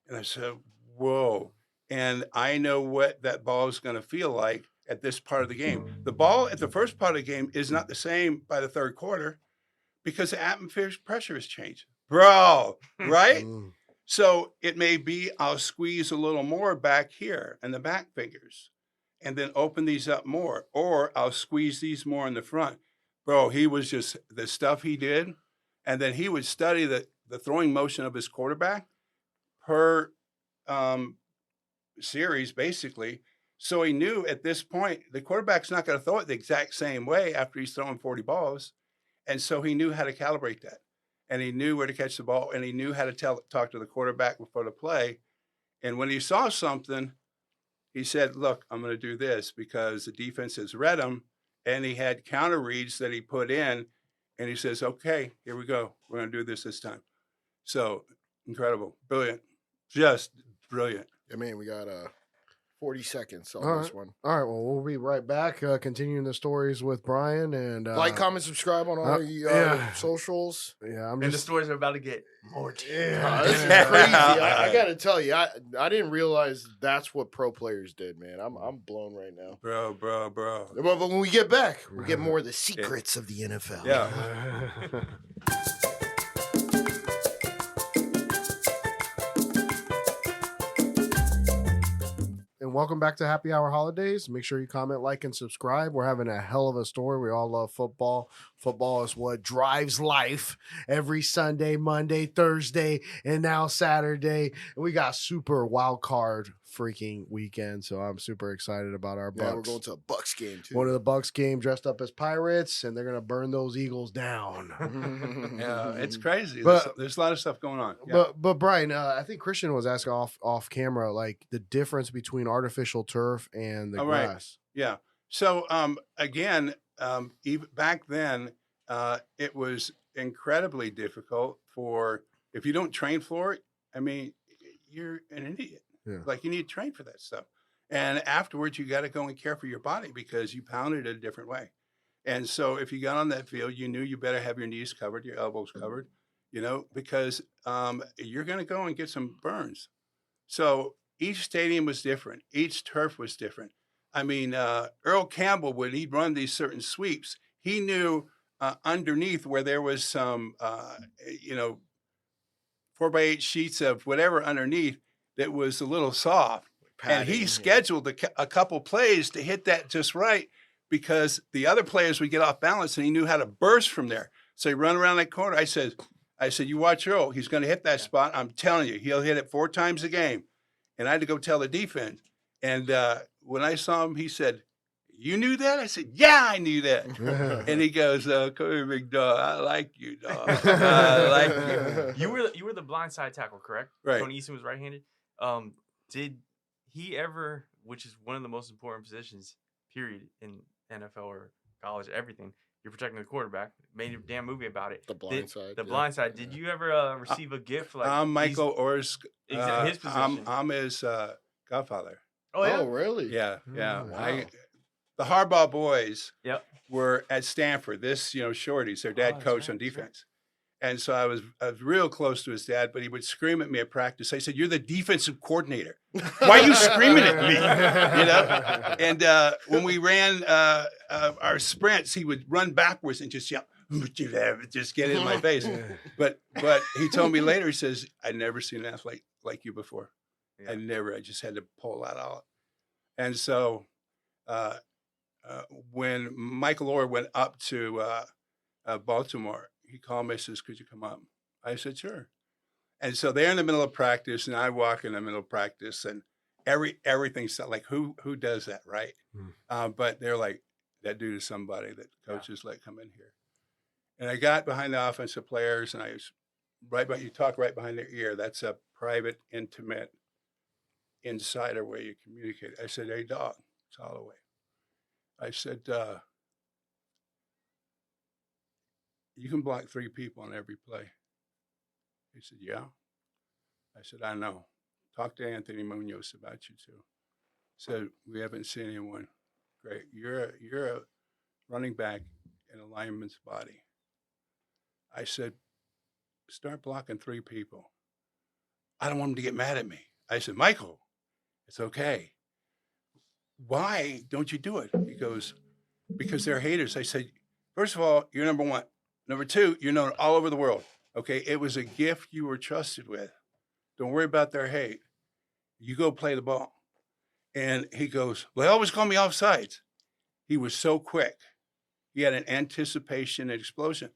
And I said, whoa. And I know what that ball is going to feel like at this part of the game. The ball at the first part of the game is not the same by the third quarter because the atmospheric pressure has changed. Bro, right? So it may be I'll squeeze a little more back here in the back fingers and then open these up more, or I'll squeeze these more in the front. Bro, he was just the stuff he did. And then he would study the throwing motion of his quarterback per series, basically. So he knew at this point, the quarterback's not going to throw it the exact same way after he's throwing 40 balls. And so he knew how to calibrate that. And he knew where to catch the ball, and he knew how to talk to the quarterback before the play. And when he saw something, he said, look, I'm going to do this because the defense has read him. And he had counter reads that he put in. And he says, okay, here we go. We're going to do this time. So incredible. Brilliant. Just brilliant.
I mean, we got 40 seconds on
All
this
right.
one.
All right, well, we'll be right back, continuing the stories with Brian. And
Like, comment, subscribe on all your socials.
Yeah, I'm
And the
just.
stories are about to get more
Yeah.
This is crazy. I got to tell you, I didn't realize that's what pro players did, man. I'm blown right now.
Bro.
But when we get back, we'll get more of the secrets of the NFL.
Yeah.
And welcome back to Happy Hour Holidays. Make sure you comment, like, and subscribe. We're having a hell of a story. We all love football. Football is what drives life every Sunday, Monday, Thursday, and now Saturday. And we got super wild card freaking weekend. So I'm super excited about our Bucks.
Yeah, we're going to a Bucks game, too.
One of the Bucks game dressed up as pirates, and they're going to burn those Eagles down.
Yeah, it's crazy.
But-
There's a lot of stuff going on. Yeah.
But Brian, I think Christian was asking off camera, like the difference between artificial turf and the
Oh, right.
grass.
Yeah. So again, even back then, it was incredibly difficult if you don't train for it. I mean, you're an idiot.
Yeah.
Like you need to train for that stuff. And afterwards, you got to go and care for your body because you pounded it a different way. And so if you got on that field, you knew you better have your knees covered, your elbows covered, because you're going to go and get some burns. So each stadium was different. Each turf was different. I mean, Earl Campbell, when he'd run these certain sweeps, he knew underneath where there was some, 4x8 sheets of whatever underneath that was a little soft. And he scheduled a couple plays to hit that just right because the other players would get off balance and he knew how to burst from there. So he run around that corner. I said, you watch Earl. He's going to hit that spot. I'm telling you, he'll hit it 4 times a game. And I had to go tell the defense. And when I saw him, he said, "You knew that?" I said, "Yeah, I knew that." And he goes, "Come here, big dog. I like you, dog. I like you."
You were the blindside tackle, correct?
Right.
Tony Easton was right-handed. Did he ever, which is one of the most important positions, period, in NFL or college, everything, you're protecting the quarterback. Made a damn movie about it.
The blindside.
The blindside. Did you ever receive a gift? Like
I'm Michael Orr's.
his position.
I'm his godfather.
Oh, yeah?
Oh, really?
Yeah.
Wow.
The Harbaugh boys
Yep.
were at Stanford. This, shorties, their dad
that's
coached
right,
on
that's right.
defense. And so I was real close to his dad, but he would scream at me at practice. I said, "You're the defensive coordinator. Why are you screaming at me?" And when we ran our sprints, he would run backwards and just yell, just get in my face. But he told me later, he says, "I'd never seen an athlete like you before.
Yeah.
I just had to pull that out." And so when Michael Orr went up to Baltimore, he called me and says, "Could you come up?" I said, "Sure." And so they're in the middle of practice, and I walk in the middle of practice, and everything's like, who does that, right? But they're like, "That dude is somebody that coaches let come in here." And I got behind the offensive players, and I was you talk right behind their ear. That's a private, intimate insider where you communicate. I said, "Hey, dog, it's Holloway." I said, "You can block 3 people on every play." He said, "Yeah." I said, "I know. Talk to Anthony Munoz about you too." Said, "We haven't seen anyone great. You're a running back in a lineman's body." I said, "Start blocking 3 people. I don't want them to get mad at me." I said, "Michael, it's okay. Why don't you do it?" He goes, "Because they're haters." I said, "First of all, you're number 1. Number 2, you're known all over the world. Okay, it was a gift you were trusted with. Don't worry about their hate. You go play the ball." And he goes, "Well, they always call me offsides." He was so quick. He had an anticipation and explosion.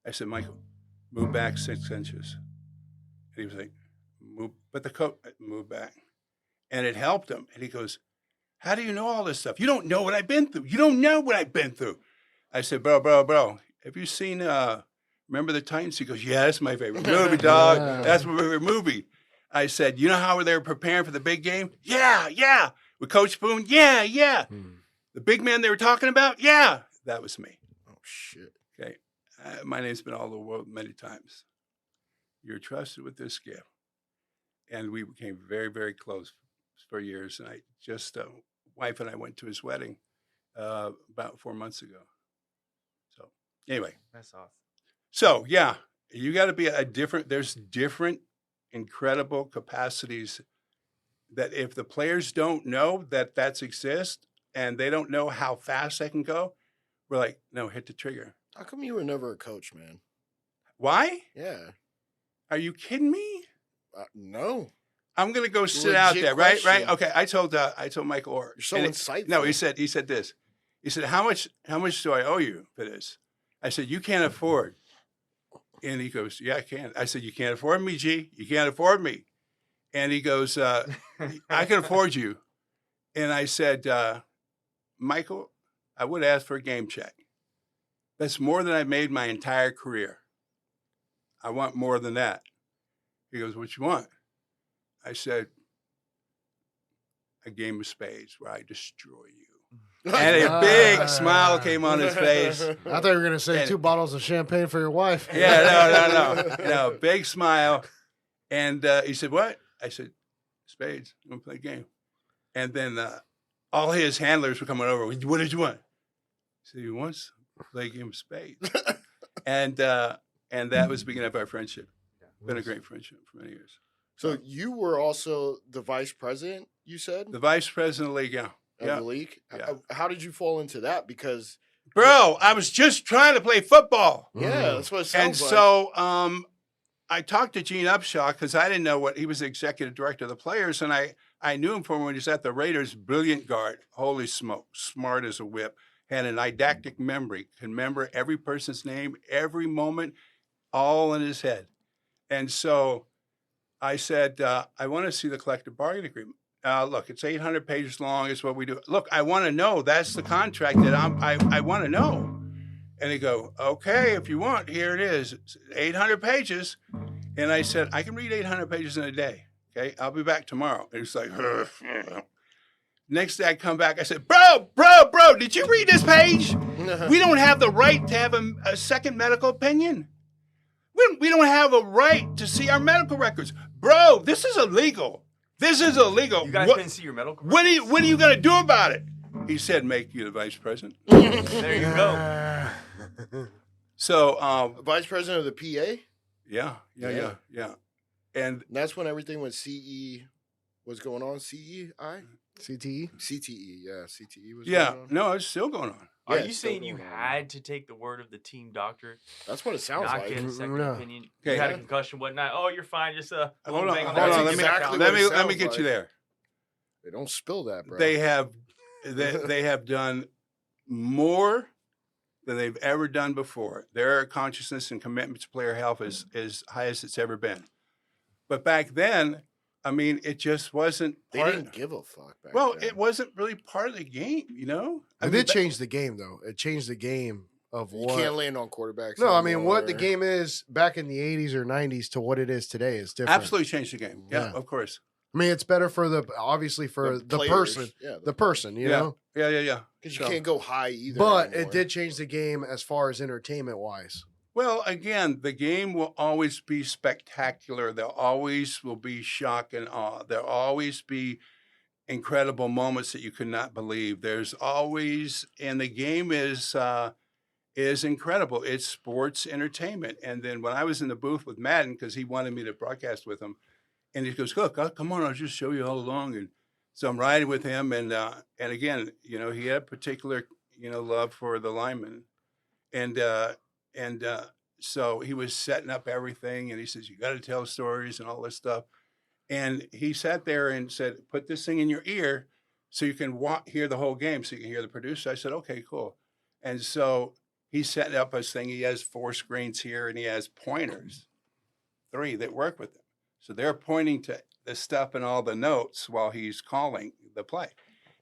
I said, "Michael, move back 6 inches." And he was like, "Move," but the coach moved back. And it helped him. And he goes, "How do you know all this stuff? You don't know what I've been through. You don't know what I've been through." I said, bro, have you seen Remember the Titans? He goes, "Yeah, that's my favorite movie, dog. That's my favorite movie." I said, "You know how they were preparing for the big game?" Yeah. With Coach Boone? Yeah. The big man they were talking about? Yeah. That was me.
Oh, shit.
Okay. My name's been all over the world many times. You're trusted with this gift. And we became very, very close for years. And I just, wife and I went to his wedding about 4 months ago. So anyway.
That's awesome.
So yeah, you got to be there's different incredible capacities that if the players don't know that exists and they don't know how fast they can go, we're like, "No, hit the trigger."
How come you were never a coach, man?
Why?
Yeah.
Are you kidding me?
No.
I'm gonna go sit out there, right?
Question.
Okay. I told Michael Orr.
You're so insightful.
No, he said this. He said, how much do I owe you for this? I said, "You can't afford." And he goes, "Yeah, I can." I said, "You can't afford me, G. You can't afford me." And he goes, "I can afford you." And I said, "Michael, I would ask for a game check. That's more than I made my entire career. I want more than that." He goes, "What you want?" I said, "A game of spades where I destroy you." And a big smile came on his face.
I thought you were going to say 2 bottles of champagne for your wife.
Yeah, no. Big smile. And he said, "What?" I said, "Spades. I'm going to play a game." And then all his handlers were coming over. "What did you want?" I said, "He wants to play a game of spades." And that was the beginning of our friendship. Been a great friendship for many years.
So you were also the vice president, you said?
The vice president of the league, yeah.
Of the league?
Yeah.
How did you fall into that? Because
Bro, I was just trying to play football.
yeah, that's what it sounds
And
like.
so I talked to Gene Upshaw because I didn't know he was the executive director of the players, and I knew him from when he was at the Raiders. Brilliant guard, holy smoke, smart as a whip. had an didactic memory, can remember every person's name, every moment, all in his head. And so I said, I want to see the collective bargaining agreement. Look, it's 800 pages long. Is what we do. Look, I want to know. That's the contract that I want to know. And they go, okay, if you want, here it is. It's 800 pages. And I said, I can read 800 pages in a day. Okay, I'll be back tomorrow. And he's like, next day I come back. I said, bro, did you read this page? We don't have the right to have a second medical opinion. We don't have a right to see our medical records. Bro, this is illegal. This is illegal.
You guys didn't see your medical records?
What are you going to do about it? He said, make you the vice president.
There you go.
So,
Vice president of the PA?
Yeah. And
that's when everything with CE was going on. CEI?
CTE?
CTE, yeah. CTE was
yeah,
going on.
no, it's still going on.
Are
Yeah,
you
it's still
saying you
going on.
had to take the word of the team doctor?
That's what it sounds
Not
like.
get a second
No.
opinion.
Okay.
You had a concussion, whatnot. Oh, you're fine. Just a
Hold
little
on,
bang
hold
on the
on.
head.
exactly
Let
what
me
it
let me
sounds
get you
like.
there.
They don't spill that, bro.
They have done more than they've ever done before. Their consciousness and commitment to player health is as high as it's ever been. But back then, I mean, it just wasn't.
They didn't give a fuck back
Well,
then.
it wasn't really part of the game, you know.
It did change the game, though. It changed the game of
You
what.
can't land on quarterbacks.
No, I mean, what the
anymore.
game is back in the 80s or 90s to what it is today is different.
Absolutely changed the game. Yeah,
Yeah.
of course.
I mean, it's better for obviously for the
players.
person,
Yeah,
the person, you know?
Yeah.
Because
So-
you can't go high either.
But
anymore.
it did change the game as far as entertainment wise.
Well, again, the game will always be spectacular. There always will be shock and awe. There'll always be incredible moments that you could not believe. There's always, and the game is incredible. It's sports entertainment. And then when I was in the booth with Madden, because he wanted me to broadcast with him, and he goes, "Look, come on, I'll just show you all along." And so I'm riding with him, and again, you know, he had a particular, you know, love for the linemen, and so he was setting up everything, and he says, "You got to tell stories and all this stuff." And he sat there and said, "Put this thing in your ear so you can hear the whole game, so you can hear the producer." I said, "Okay, cool." And so he's setting up his thing. He has 4 screens here, and he has pointers, 3 that work with him. So they're pointing to the stuff and all the notes while he's calling the play,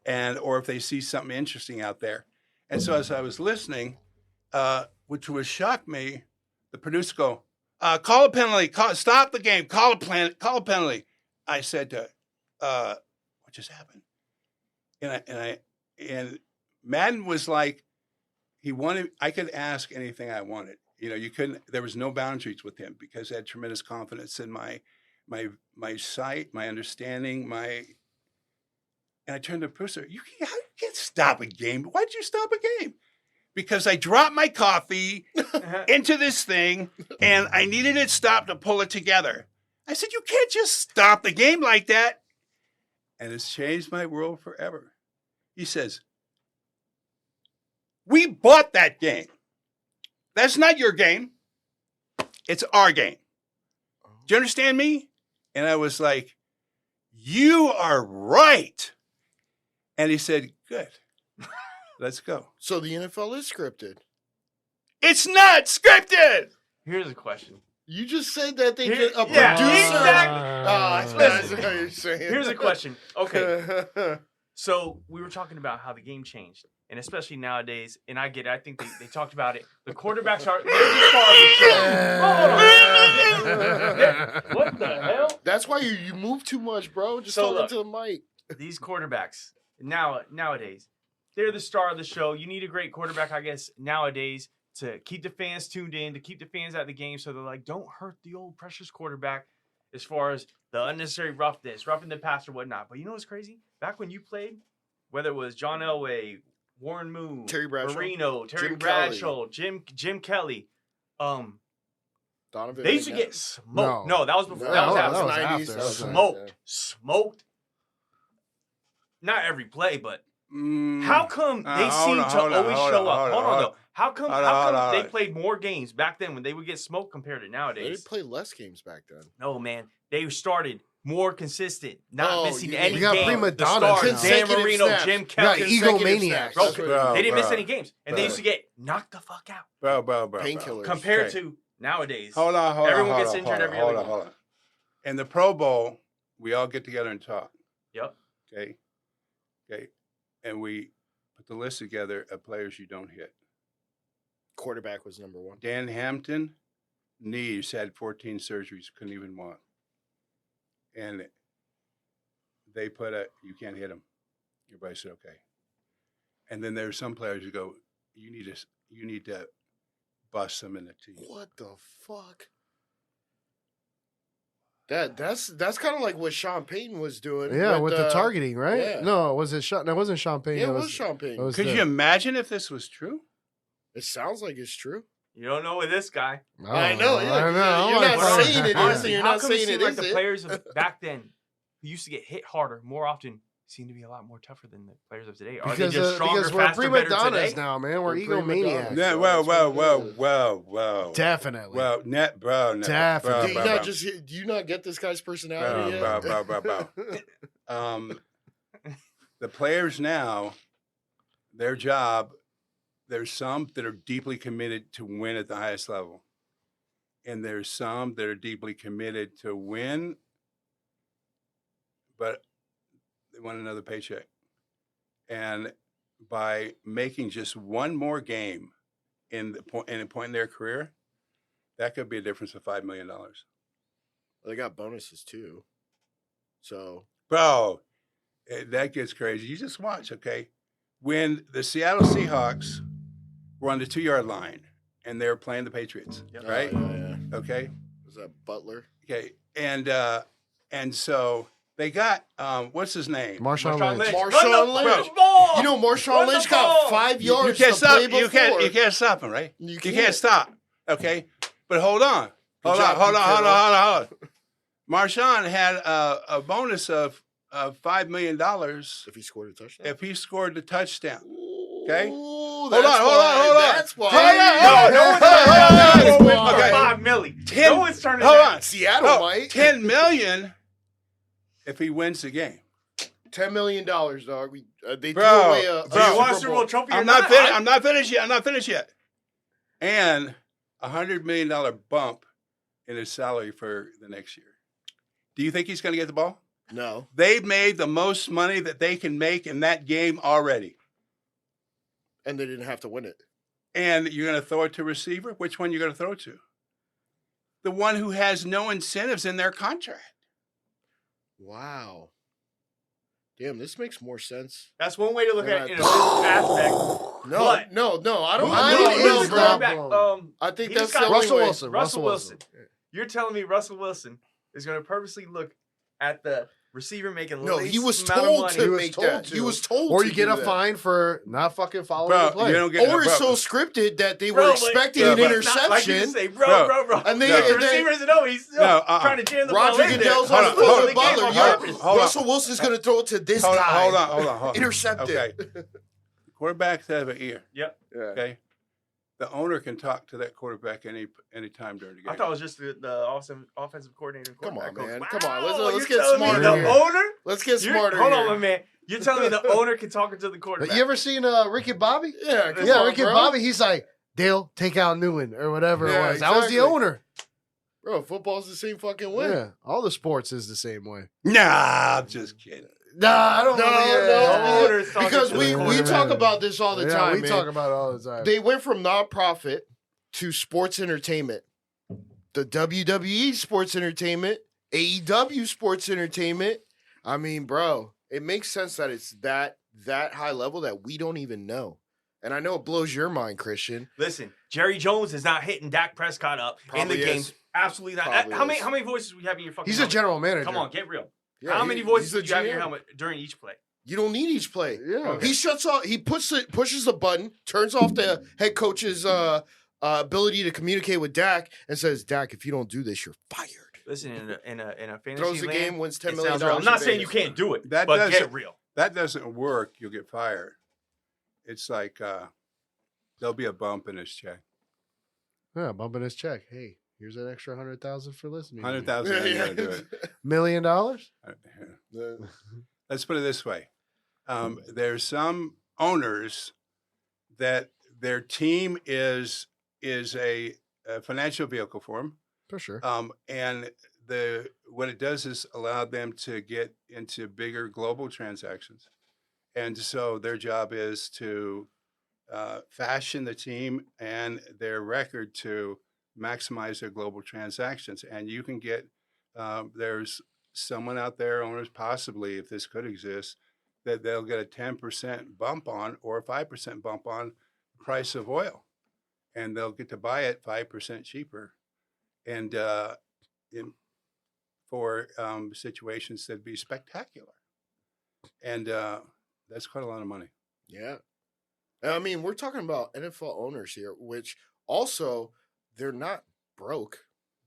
or if they see something interesting out there. And so as I was listening, which would shock me, the producer go, "Call a penalty. Stop the game. Call a penalty." I said to, "What just happened?" And Madden was like, I could ask anything I wanted. You know, you couldn't. There was no boundaries with him because I had tremendous confidence in my sight, my understanding, and I turned to the producer, you can't stop a game. Why did you stop a game? Because I dropped my coffee into this thing and I needed it stopped to pull it together. I said, you can't just stop the game like that. And it's changed my world forever. He says, we bought that game. That's not your game. It's our game. Do you understand me? And I was like, you are right. And he said, good. Let's go.
So the NFL is scripted.
It's not scripted.
Here's a question.
You just said that they
Here-
just a
yeah,
producer.
exactly.
That's what you're saying.
Here's a question. Okay, so we were talking about how the game changed, and especially nowadays, and I get it. I think they talked about it. The quarterbacks are they're the star of the show. What the hell?
That's why you move too much, bro. Just
So
talk
look.
into the mic.
These quarterbacks nowadays, they're the star of the show. You need a great quarterback, I guess, nowadays to keep the fans tuned in, to keep the fans at the game. So they're like, don't hurt the old precious quarterback as far as the unnecessary roughness, roughing the pass or whatnot. But you know what's crazy? Back when you played, whether it was John Elway, Warren Moon,
Terry Bradshaw,
Marino, Terry
Jim
Bradshaw, Jim Kelly,
Donovan.
they used to
McNabb.
get smoked.
No.
No, that was before.
No,
that was
that
after.
was
90s.
after.
That was
Smoked. Smoked. Not every play, but how come they seem to always show up? Hold on, though. How come they played more games back then when they would get smoked compared to
They
nowadays?
didn't play less games back then.
No, man. They started more consistent, not missing any
we got
game.
prima
The
donnas
stars,
now.
Dan
Consecutive
Marino,
snaps.
Jim
We got
Kelly.
egomaniacs.
Bro,
That's what-
they didn't miss
bro.
any games, and they used to get knocked the fuck out.
Bro.
Painkillers.
Compared
Okay.
to nowadays,
Hold on.
everyone gets injured every other game.
Hold on. In the Pro Bowl, we all get together and talk.
Yep.
Okay. And we put the list together of players you don't hit.
Quarterback was number one.
Dan Hampton, knees, had 14 surgeries, couldn't even walk. And they put you can't hit him. Everybody said, okay. And then there's some players who go, you need to bust them in the teeth.
What the fuck? That's kind of like what Sean Payton was doing.
Yeah, with the targeting, right?
yeah.
No, was it Sean? No, it wasn't Sean Payton.
Yeah, it was Sean Payton.
Could you imagine if this was true?
It sounds like it's true.
You don't know with this guy.
I know.
I
You're
know.
not saying it is,
Honestly,
and you're
how
not
come it
saying
seemed
it
like the
isn't.
players of back then who used to get hit harder more often seem to be a lot more tougher than the players of today? Are they just stronger,
because we're
faster,
prima
better
donnas
today?
now, man. We're
We're prima
egomaniacs.
donnas.
Yeah, well.
Definitely.
Well,
Definitely.
Do you not get this guy's personality yet?
The players now, their job, there's some that are deeply committed to win at the highest level. And there's some that are deeply committed to win, but they want another paycheck. And by making just one more game in a point in their career, that could be a difference of $5 million.
They got bonuses too. So,
Bro, that gets crazy. You just watch, okay? When the Seattle Seahawks were on the 2-yard line and they were playing the Patriots, right?
Yeah.
Okay.
Was that Butler?
Okay. And so they got what's his name?
Marshawn Lynch.
Marshawn Lynch. You know, Marshawn Lynch got 5 yards
You can't
to
stop.
play before.
You can't stop him, right?
You
You can't stop. Okay. But hold on.
Good job,
Marshawn had a bonus of $5 million
if he scored a touchdown.
if he scored the touchdown. Okay.
Ooh,
Hold on.
That's why.
Hold on. Okay.
5 million.
10
No one's turning
Hold
down.
on.
Seattle might.
$10 million if he wins the game.
$10 million, dog. They threw
Bro,
away a
bro.
You want a
Super
Super
Bowl.
Bowl trophy or
I'm not finished yet. And $100 million bump in his salary for the next year. Do you think he's going to get the ball?
No.
They've made the most money that they can make in that game already.
And they didn't have to win it.
And you're going to throw it to receiver? Which one you're going to throw it to? The one who has no incentives in their contract.
Wow. Damn, this makes more sense.
That's one way to look at it in a
Yeah.
business aspect.
No,
But-
no, I don't
No,
mind
no,
it,
this is
bro.
going back.
I think
he
that's
just got
the only
Russell
way.
Wilson.
Russell Wilson. You're telling me Russell Wilson is going to purposely look at the receiver making
No,
least
he was
amount of
told
money.
to
He was
make
told
that.
to.
He was told
Or
to
you get
do
a
that.
fine for not fucking following the
Bro,
play.
you don't get
Or it's
bro,
so scripted that they
Bro,
were
but-
expecting
yeah,
an
but-
interception.
Like you say, bro.
And they-
No.
The
and they-
receivers know he's trying to jam the ball
Roger
in there.
Goodell's
Hold
on
on,
the
hold
phone
on,
with Butler.
on
Yo,
purpose.
Hold on.
Russell Wilson's going to throw it to this
Hold
guy.
on.
Intercept it.
Okay. Quarterbacks have an ear.
Yep.
Okay. The owner can talk to that quarterback any time during the game.
I thought it was just the offensive coordinator. And
Come on,
quarterback
man.
coach.
Come on. Let's
Wow,
get
you're telling me
smarter
The
here.
owner?
Let's get smarter
Hold
here.
on, my man. You're telling me the owner can talk to the quarterback?
You ever seen Ricky Bobby?
Yeah, come
Yeah,
on,
Ricky
bro.
Bobby. He's like, Dale, take out Newman or whatever
Yeah,
it was. That was the
exactly.
owner.
Bro, football's the same fucking way.
Yeah, all the sports is the same way.
Nah, I'm just kidding.
Nah, I don't.
No,
The owner's talking
because
to
we
the
we
quarterback.
talk about this all the time,
we
man.
talk about it all the time.
They went from nonprofit to sports entertainment. The WWE sports entertainment, AEW sports entertainment. I mean, bro, it makes sense that it's that high level that we don't even know. And I know it blows your mind, Christian.
Listen, Jerry Jones is not hitting Dak Prescott up in
Probably
the
is.
game. Absolutely not.
Probably
How
is.
many voices do we have in your fucking
He's a
helmet?
general manager.
Come on, get real.
Yeah,
How many voices
he's
do you have in your
GM.
helmet during each play?
You don't need each play.
Yeah.
He shuts off. He pushes the button, turns off the head coach's ability to communicate with Dak, and says, "Dak, if you don't do this, you're fired."
Listen, in a fantasy
Throws the
land,
game, wins $10
it
million.
sounds real. I'm not saying you can't do it, but get real.
That doesn't work. You'll get fired. It's like there'll be a bump in his check.
Yeah, bumping his check. Hey, Here's an extra 100,000 for listening.
$100,000 ain't gonna do it.
$1 million?
Let's put it this way: there's some owners that their team is a financial vehicle for them,
For sure.
and what it does is allow them to get into bigger global transactions, and so their job is to fashion the team and their record to maximize their global transactions. And you can get there's someone out there, owners possibly, if this could exist, that they'll get a 10% bump on or a 5% bump on the price of oil, and they'll get to buy it 5% cheaper. And for situations that'd be spectacular, and that's quite a lot of money.
Yeah. I mean, we're talking about NFL owners here, which also they're not broke.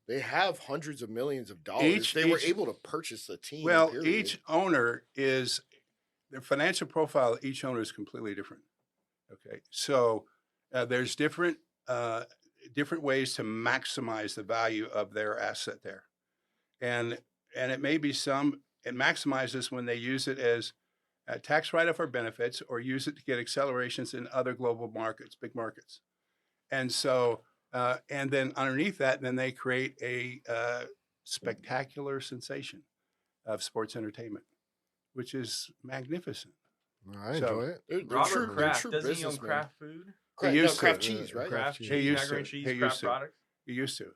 They have hundreds of millions of dollars. They were able to purchase the team.
Well,
period.
each owner is the financial profile of each owner is completely different. Okay, so there's different ways to maximize the value of their asset there, and it may be it maximizes when they use it as a tax write-off or benefits, or use it to get accelerations in other global markets, big markets, and so and then underneath that, then they create a spectacular sensation of sports entertainment, which is magnificent.
I enjoy it.
They're
Robert
true
Kraft,
true
doesn't he own
businessmen.
Kraft food?
He used to.
Kraft cheese, right?
Kraft
cheese.
cheese,
He used
macaroni
to.
cheese,
He
Kraft
used to.
products.
He used to,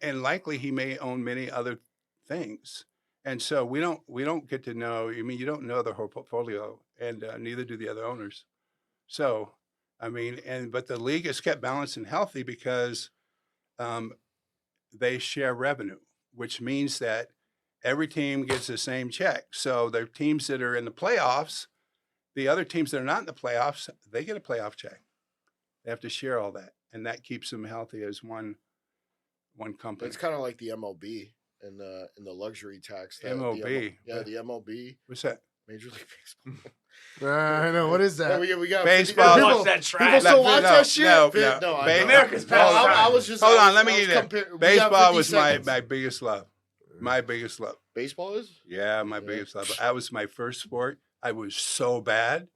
and likely he may own many other things. And so we don't get to know. I mean, you don't know the whole portfolio, and neither do the other owners. So, I mean, but the league is kept balanced and healthy because they share revenue, which means that every team gets the same check. So the teams that are in the playoffs, the other teams that are not in the playoffs, they get a playoff check. They have to share all that, and that keeps them healthy as one company.
It's kind of like the MLB and the luxury tax.
MLB.
The MLB.
What's that?
Major League Baseball.
I know. What is that?
We got
Baseball.
People,
Watch that
people
trash.
still watch that shit.
No,
I don't.
America's
No, I
pastime.
was just.
Hold
I
on, let me
was
get it.
compar- we got
Baseball
50
was
seconds.
my biggest love. My biggest love.
Baseball is.
Yeah, my biggest love. That was my first sport. I was so bad,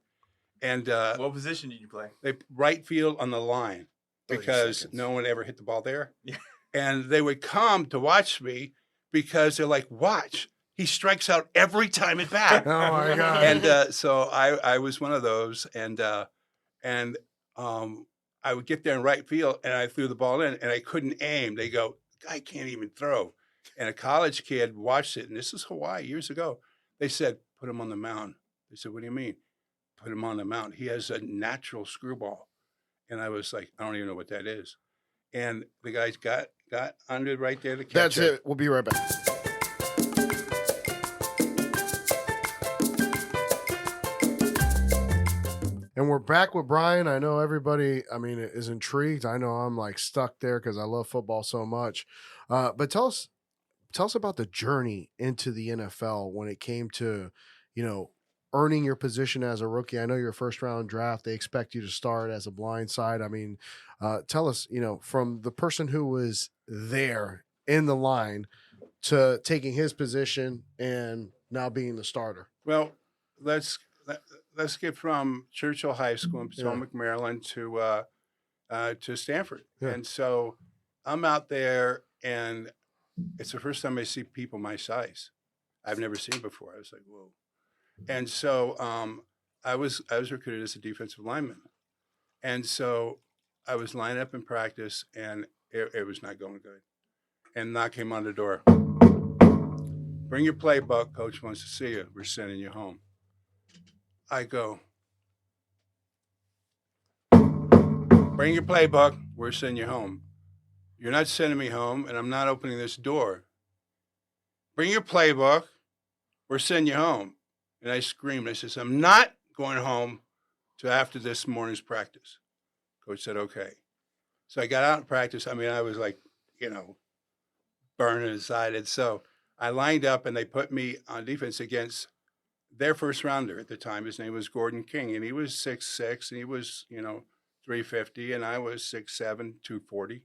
and
What position did you play?
they right field on the line
30
because
seconds.
no one ever hit the ball there.
Yeah.
And they would come to watch me because they're like, watch, he strikes out every time at bat.
Oh my god!
And so I was one of those, and I would get there in right field, and I threw the ball in, and I couldn't aim. They go, guy can't even throw. And a college kid watched it, and this is Hawaii years ago. They said, put him on the mound. They said, what do you mean? Put him on the mound. He has a natural screwball. And I was like, I don't even know what that is. And the guys got under right there to catch
That's
it.
it. We'll be right back.
And we're back with Brian. I know everybody, is intrigued. I know I'm like stuck there because I love football so much. But tell us about the journey into the NFL when it came to, earning your position as a rookie. I know your first round draft, they expect you to start as a blind side. Tell us, from the person who was there in the line to taking his position and now being the starter.
Well, let's get from Churchill High School in Potomac, Maryland to Stanford.
Yeah.
And so I'm out there, and it's the first time I see people my size. I've never seen before. I was like, whoa. And so I was recruited as a defensive lineman. And so I was lined up in practice, and it was not going good. And knock came on the door. Bring your playbook. Coach wants to see you. We're sending you home. I go, bring your playbook. We're sending you home. You're not sending me home, and I'm not opening this door. Bring your playbook. We're sending you home. And I screamed. I says, I'm not going home till after this morning's practice. Coach said, okay. So I got out in practice. I was like, burning inside. And so I lined up, and they put me on defense against their first rounder at the time. His name was Gordon King, and he was 6'6", and he was, 350, and I was 6'7", 240.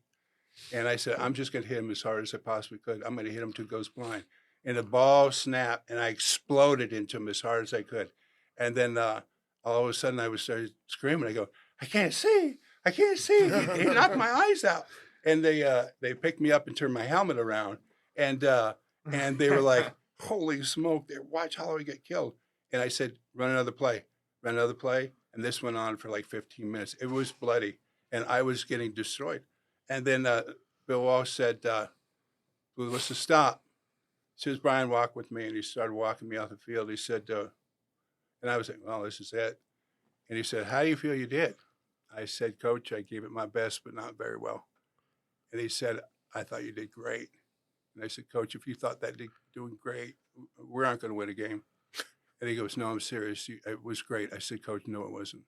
And I said, I'm just going to hit him as hard as I possibly could. I'm going to hit him till he goes blind. And the ball snapped, and I exploded into him as hard as I could. And then all of a sudden, I started screaming. I go, I can't see. I can't see. He knocked my eyes out. And they picked me up and turned my helmet around. And they were like, holy smoke, watch Holloway get killed. And I said, run another play. And this went on for like 15 minutes. It was bloody, and I was getting destroyed. And then Bill Walsh said, what's the stop? He says, Brian, walk with me. And he started walking me off the field. He said, and I was like, well, this is it. And he said, how do you feel you did? I said, Coach, I gave it my best, but not very well. And he said, I thought you did great. And I said, Coach, if you thought that doing great, we aren't going to win a game. And he goes, no, I'm serious. It was great. I said, Coach, no, it wasn't.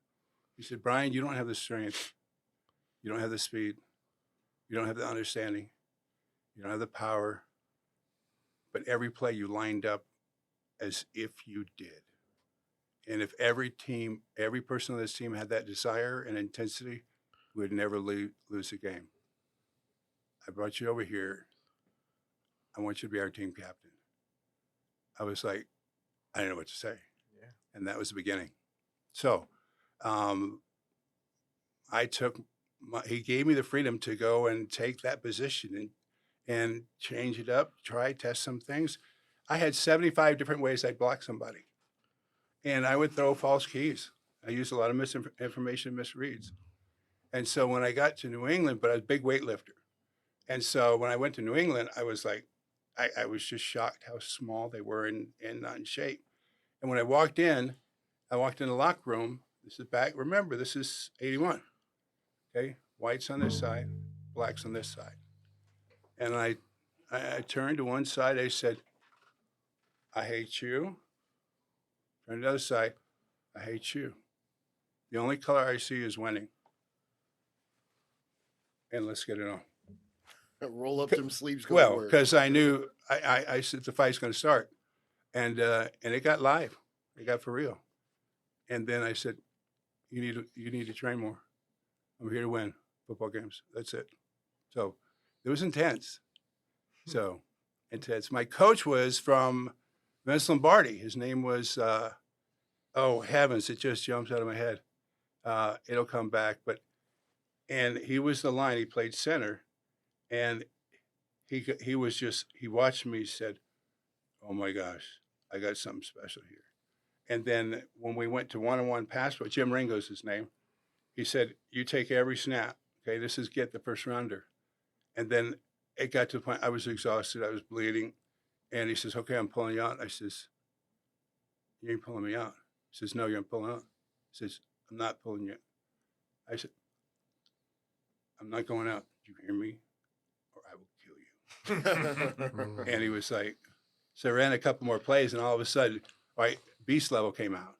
He said, Brian, you don't have the strength. You don't have the speed. You don't have the understanding. You don't have the power. But every play you lined up as if you did. And if every person on this team had that desire and intensity, we would never lose a game. I brought you over here. I want you to be our team captain. I was like, I didn't know what to say. Yeah. And that was the beginning. So he gave me the freedom to go and take that position and change it up, test some things. I had 75 different ways I'd block somebody. And I would throw false keys. I used a lot of misinformation, misreads. And so when I got to New England, but I was a big weightlifter. And so when I went to New England, I was like, I was just shocked how small they were and not in shape. And when I walked in the locker room. This is back. Remember, this is 81. Okay, whites on this side, blacks on this side. And I turned to one side. I said, I hate you. Turned to the other side. I hate you. The only color I see is winning. And let's get it on.
Roll up them sleeves.
Well, because I knew I said the fight's going to start, and it got live, it got for real, and then I said, you need to train more. I'm here to win football games. That's it. So it was intense. So intense. My coach was from Vince Lombardi. His name was oh heavens, it just jumps out of my head. It'll come back, and he was the line. He played center. And he watched me, said, oh my gosh, I got something special here. And then when we went to one-on-one pass pro, Jim Ringo's his name, he said, you take every snap. Okay, this is get the first rounder. And then it got to the point I was exhausted, I was bleeding. And he says, okay, I'm pulling you out. I says, you ain't pulling me out. He says, no, you're pulling out. He says, I'm not pulling you. I said, I'm not going out. Did you hear me? I will kill you. And he was like, so I ran a couple more plays, and all of a sudden, right, beast level came out.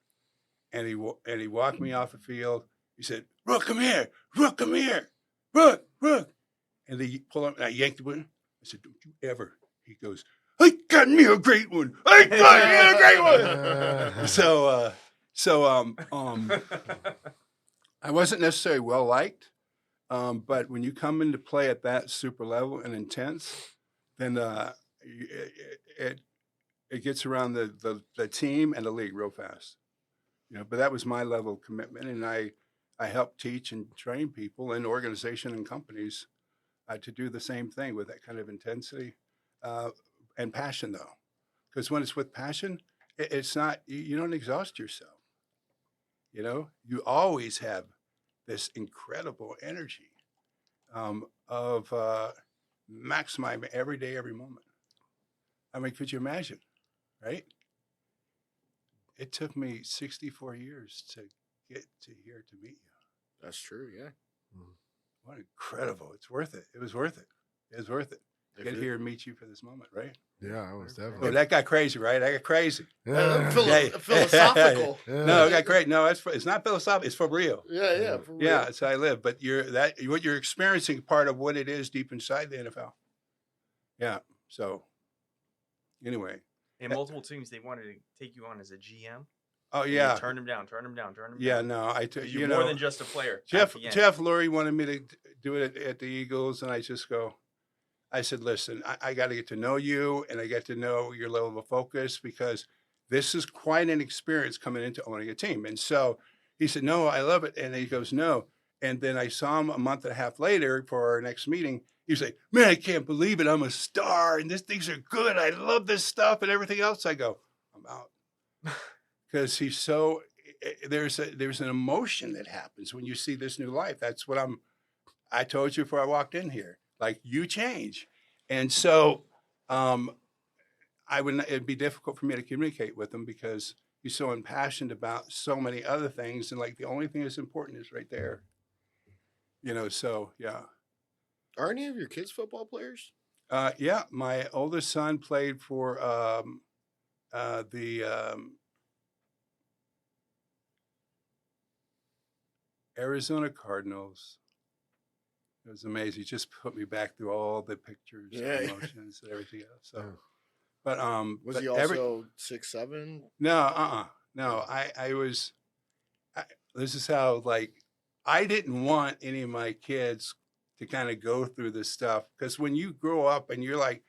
And he walked me off the field. He said, Rook, come here. Rook, come here. Rook. And they pulled up, and I yanked the one. I said, don't you ever. He goes, I got me a great one. I got me a great one. So I wasn't necessarily well liked. But when you come into play at that super level and intense, then it gets around the team and the league real fast. But that was my level of commitment, and I helped teach and train people in organization and companies to do the same thing with that kind of intensity and passion, though, because when it's with passion, it's not, you don't exhaust yourself. You always have this incredible energy of maximizing every day, every moment. I mean, could you imagine, right? It took me 64 years to get to here to meet you.
That's true, yeah.
What incredible. It's worth it. It was worth it. It was worth it. Get here and meet you for this moment, right?
Yeah, I was definitely.
Oh, that got crazy, right? I got crazy.
Yeah.
Philosophical.
Yeah.
No, it got great. No, it's not philosophical. It's for real.
Yeah, for real.
Yeah, that's how I live. But what you're experiencing part of what it is deep inside the NFL. Yeah. So, anyway.
And multiple teams, they wanted to take you on as a GM.
Oh yeah.
Turn him down.
Yeah, no,
you're more than just a player.
Jeff Lurie wanted me do it at the Eagles, and I just go, I said, listen, I got to get to know you, and I get to know your level of focus, because this is quite an experience coming into owning a team. And so he said, no, I love it. And he goes, no. And then I saw him a month and a half later for our next meeting. He was like, man, I can't believe it. I'm a star, and these things are good. I love this stuff and everything else. I go, I'm out. Because he's so, there's an emotion that happens when you see this new life. That's what I told you before I walked in here. Like, you change. And so it'd be difficult for me to communicate with him, because he's so impassioned about so many other things. And like, the only thing that's important is right there. So yeah.
Are any of your kids football players?
Yeah, my oldest son played for the Arizona Cardinals. It was amazing. He just put me back through all the pictures, and emotions, and everything else. So, but
was he also 6'7"?
No, no. I was. This is how, like, I didn't want any of my kids to kind of go through this stuff, because when you grow up and you're like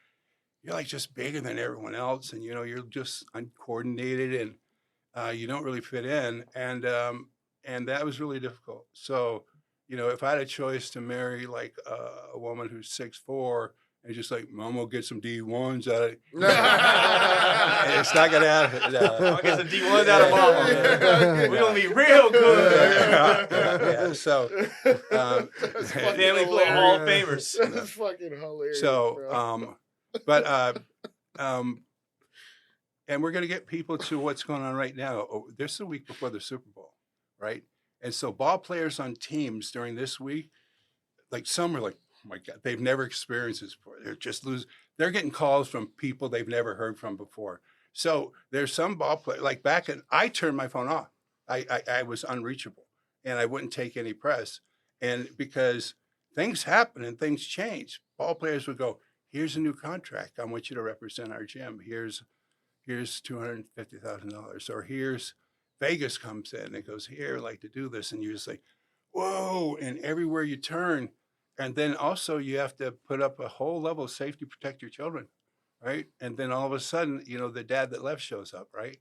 just bigger than everyone else, and you're just uncoordinated, and you don't really fit in, and that was really difficult. So, if I had a choice to marry like a woman who's 6'4" and just like, Mom will get some D1s out of it, it's not gonna happen.
I'll get some D1s out of Mama. We're gonna be real good.
Yeah. So,
family play Hall of Famers.
That's fucking hilarious.
So, and we're gonna get people to what's going on right now. This is a week before the Super Bowl, right? And so ball players on teams during this week, like, some are like, oh my God, they've never experienced this before. They're just they're getting calls from people they've never heard from before. So there's some ball players, like I turned my phone off. I was unreachable, and I wouldn't take any press. And because things happen and things change, ball players would go, here's a new contract. I want you to represent our gym. Here's $250,000, or here's Vegas comes in and goes, here, I'd like to do this. And you're just like, whoa. And everywhere you turn. And then also you have to put up a whole level of safety, protect your children, right? And then all of a sudden, the dad that left shows up, right?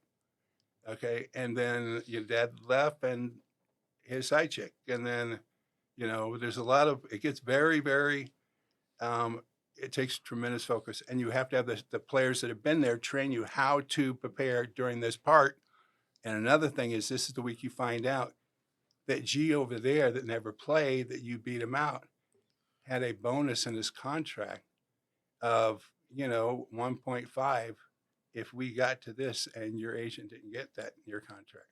Okay. And then your dad left and his side chick. And then, there's a lot of, it gets very, very, it takes tremendous focus. And you have to have the players that have been there train you how to prepare during this part. And another thing is, this is the week you find out that G over there that never played, that you beat him out, had a bonus in his contract of, 1.5 if we got to this and your agent didn't get that in your contract.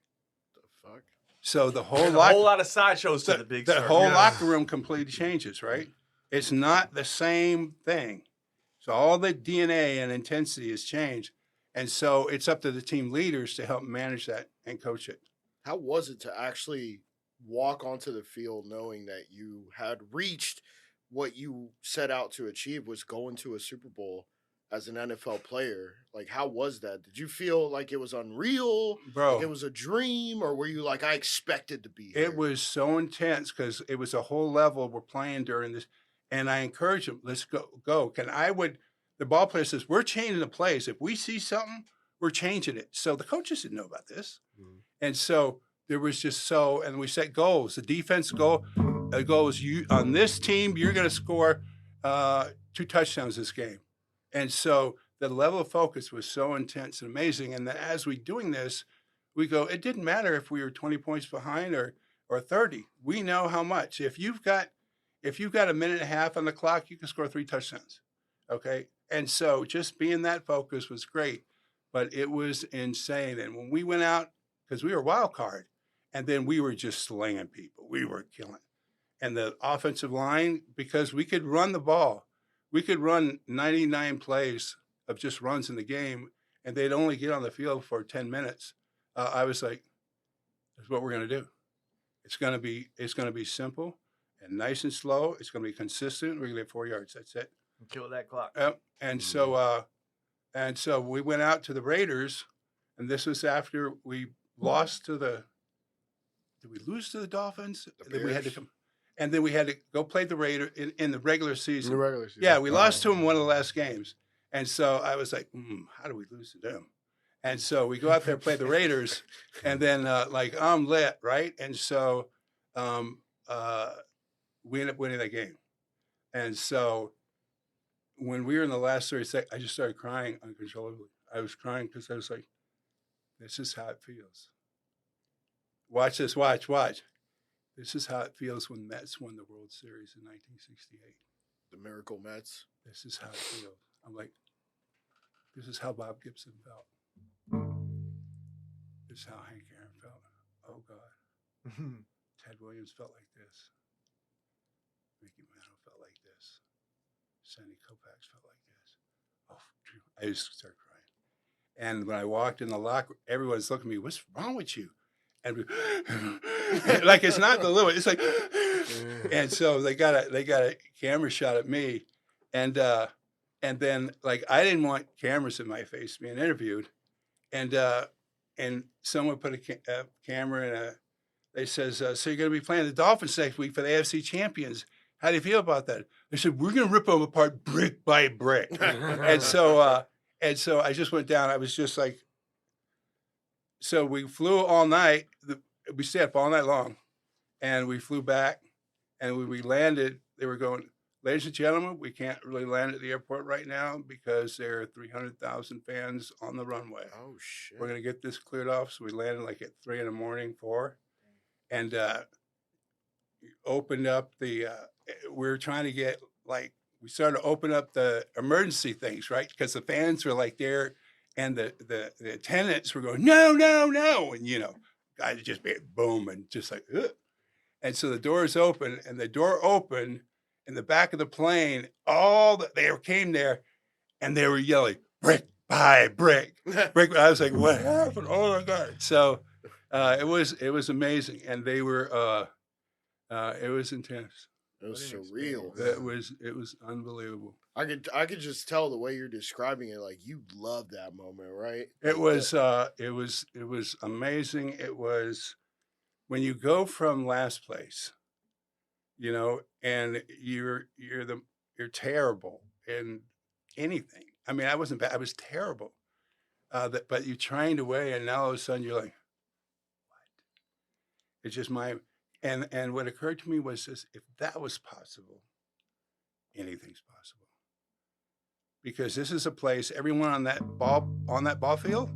The fuck?
So the whole
There's a whole lot of sideshows to the big
the
star.
whole locker room completely changes, right? It's not the same thing. So all the DNA and intensity has changed. And so it's up to the team leaders to help manage that and coach it.
How was it to actually walk onto the field knowing that you had reached what you set out to achieve, was going to a Super Bowl as an NFL player? Like, how was that? Did you feel like it was unreal?
Bro,
like it was a dream? Or were you like, I expected to be here?
It was so intense, because it was a whole level we're playing during this. And I encourage them, let's go. The ball player says, we're changing the plays. If we see something, we're changing it. So the coaches didn't know about this. Mm-hmm. And so there was just and we set goals. The defense goal is, you on this team, you're going to score 2 touchdowns this game. And so the level of focus was so intense and amazing. And then as we're doing this, we go, it didn't matter if we were 20 points behind or 30. We know how much. If you've got a minute and a half on the clock, you can score 3 touchdowns. Okay. And so just being that focus was great, but it was insane. And when we went out, because we were wild card, and then we were just slaying people, we were killing. And the offensive line, because we could run the ball, we could run 99 plays of just runs in the game, and they'd only get on the field for 10 minutes. I was like, that's what we're going to do. It's going to be simple and nice and slow. It's going to be consistent. We're going to get 4 yards. That's it.
Kill that clock.
Yep. And so we went out to the Raiders, and this was after we lost to did we lose to the Dolphins?
The
we had to come. and then we had to go play the Raiders in the regular
In
season.
the regular season.
Yeah, we lost to them one of the last games. And so I was like, how do we lose to them? And so we go out there, play the Raiders, and then like I'm lit, right? And so we end up winning that game. And so when we were in the last 30 seconds, I just started crying uncontrollably. I was crying because I was like, this is how it feels. Watch this, watch. This is how it feels when Mets won the World Series in 1968.
The Miracle Mets.
This is how it feels. I'm like, this is how Bob Gibson felt. This is how Hank Aaron felt. Oh, God. Ted Williams felt like this. Mickey Mantle felt like this. Sandy Koufax felt like this. Oh, I just started crying. And when I walked in the locker, everyone's looking at me, what's wrong with you? And like, it's not the little, it's like, and so they got a camera shot at me. And then like, I didn't want cameras in my face being interviewed. And someone put a camera in they says, so you're going to be playing the Dolphins next week for the AFC champions. How do you feel about that? They said, we're going to rip them apart brick by brick. And so I just went down. I was just like, so we flew all night. We stayed up all night long, and we flew back. And when we landed, they were going, ladies and gentlemen, we can't really land at the airport right now because there are 300,000 fans on the runway.
Oh, shit.
We're going to get this cleared off. So we landed like at 3 a.m, 4. And opened up we were trying to get, like, we started to open up the emergency things, right? Because the fans were like there, and the attendants were going, no, no, no. And, you know, guys just be boom and just like, ugh. And so the doors open, and the door opened in the back of the plane. They came there, and they were yelling, brick by brick, brick. I was like, what happened? Oh my God! So it was amazing, and they were. It was intense.
It was surreal.
It was unbelievable.
I could just tell the way you're describing it, like you love that moment, right?
It was amazing. It was when you go from last place, you know, and you're terrible in anything. I mean, I wasn't bad. I was terrible. But you trained away, and now all of a sudden you're like, what? It's just and what occurred to me was this: if that was possible, anything's possible. Because this is a place, everyone on that ball field,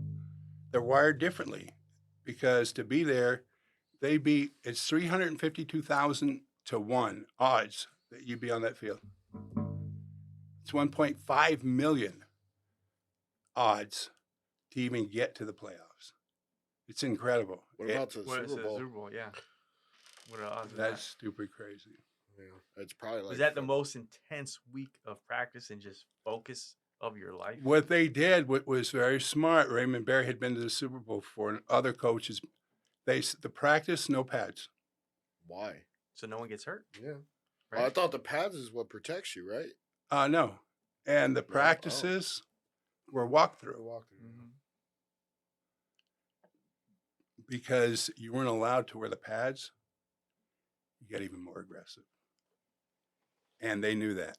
they're wired differently. Because to be there, it's 352,000 to 1 odds that you'd be on that field. It's 1.5 million odds to even get to the playoffs. It's incredible.
What about the
What is
Super
the
Bowl?
Super Bowl? Yeah. What are the odds of
That's stupid crazy.
Yeah, it's probably like.
Was that the most intense week of practice and just focus of your life?
What they did was very smart. Raymond Barry had been to the Super Bowl before, and other coaches, the practice, no pads.
Why?
So no one gets hurt?
Yeah.
Right?
Well, I thought the pads is what protects you, right?
No. And the
No?
practices were walkthrough
Mhm.
because you weren't allowed to wear the pads. You got even more aggressive. And they knew that.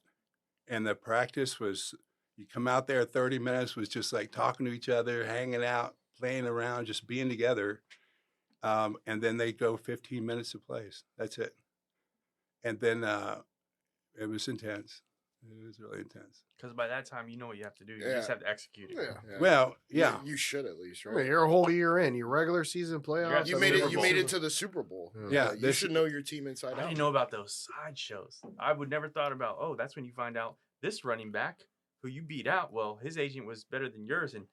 And the practice was, you come out there 30 minutes was just like talking to each other, hanging out, playing around, just being together. And then they go 15 minutes of plays. That's it. And then it was intense. It was really intense.
Because by that time, you know what you have to do. You
Yeah.
just have to execute it.
Yeah.
Well, yeah.
You should at least,
I
right?
mean, you're a whole year in. Your regular season playoffs.
You
I
made
mean,
it.
Super
You
Bowl.
made it to the Super Bowl.
Yeah,
You should know your team inside
I
out.
didn't know about those side shows. I would never thought about, oh, that's when you find out this running back who you beat out. Well, his agent was better than yours, and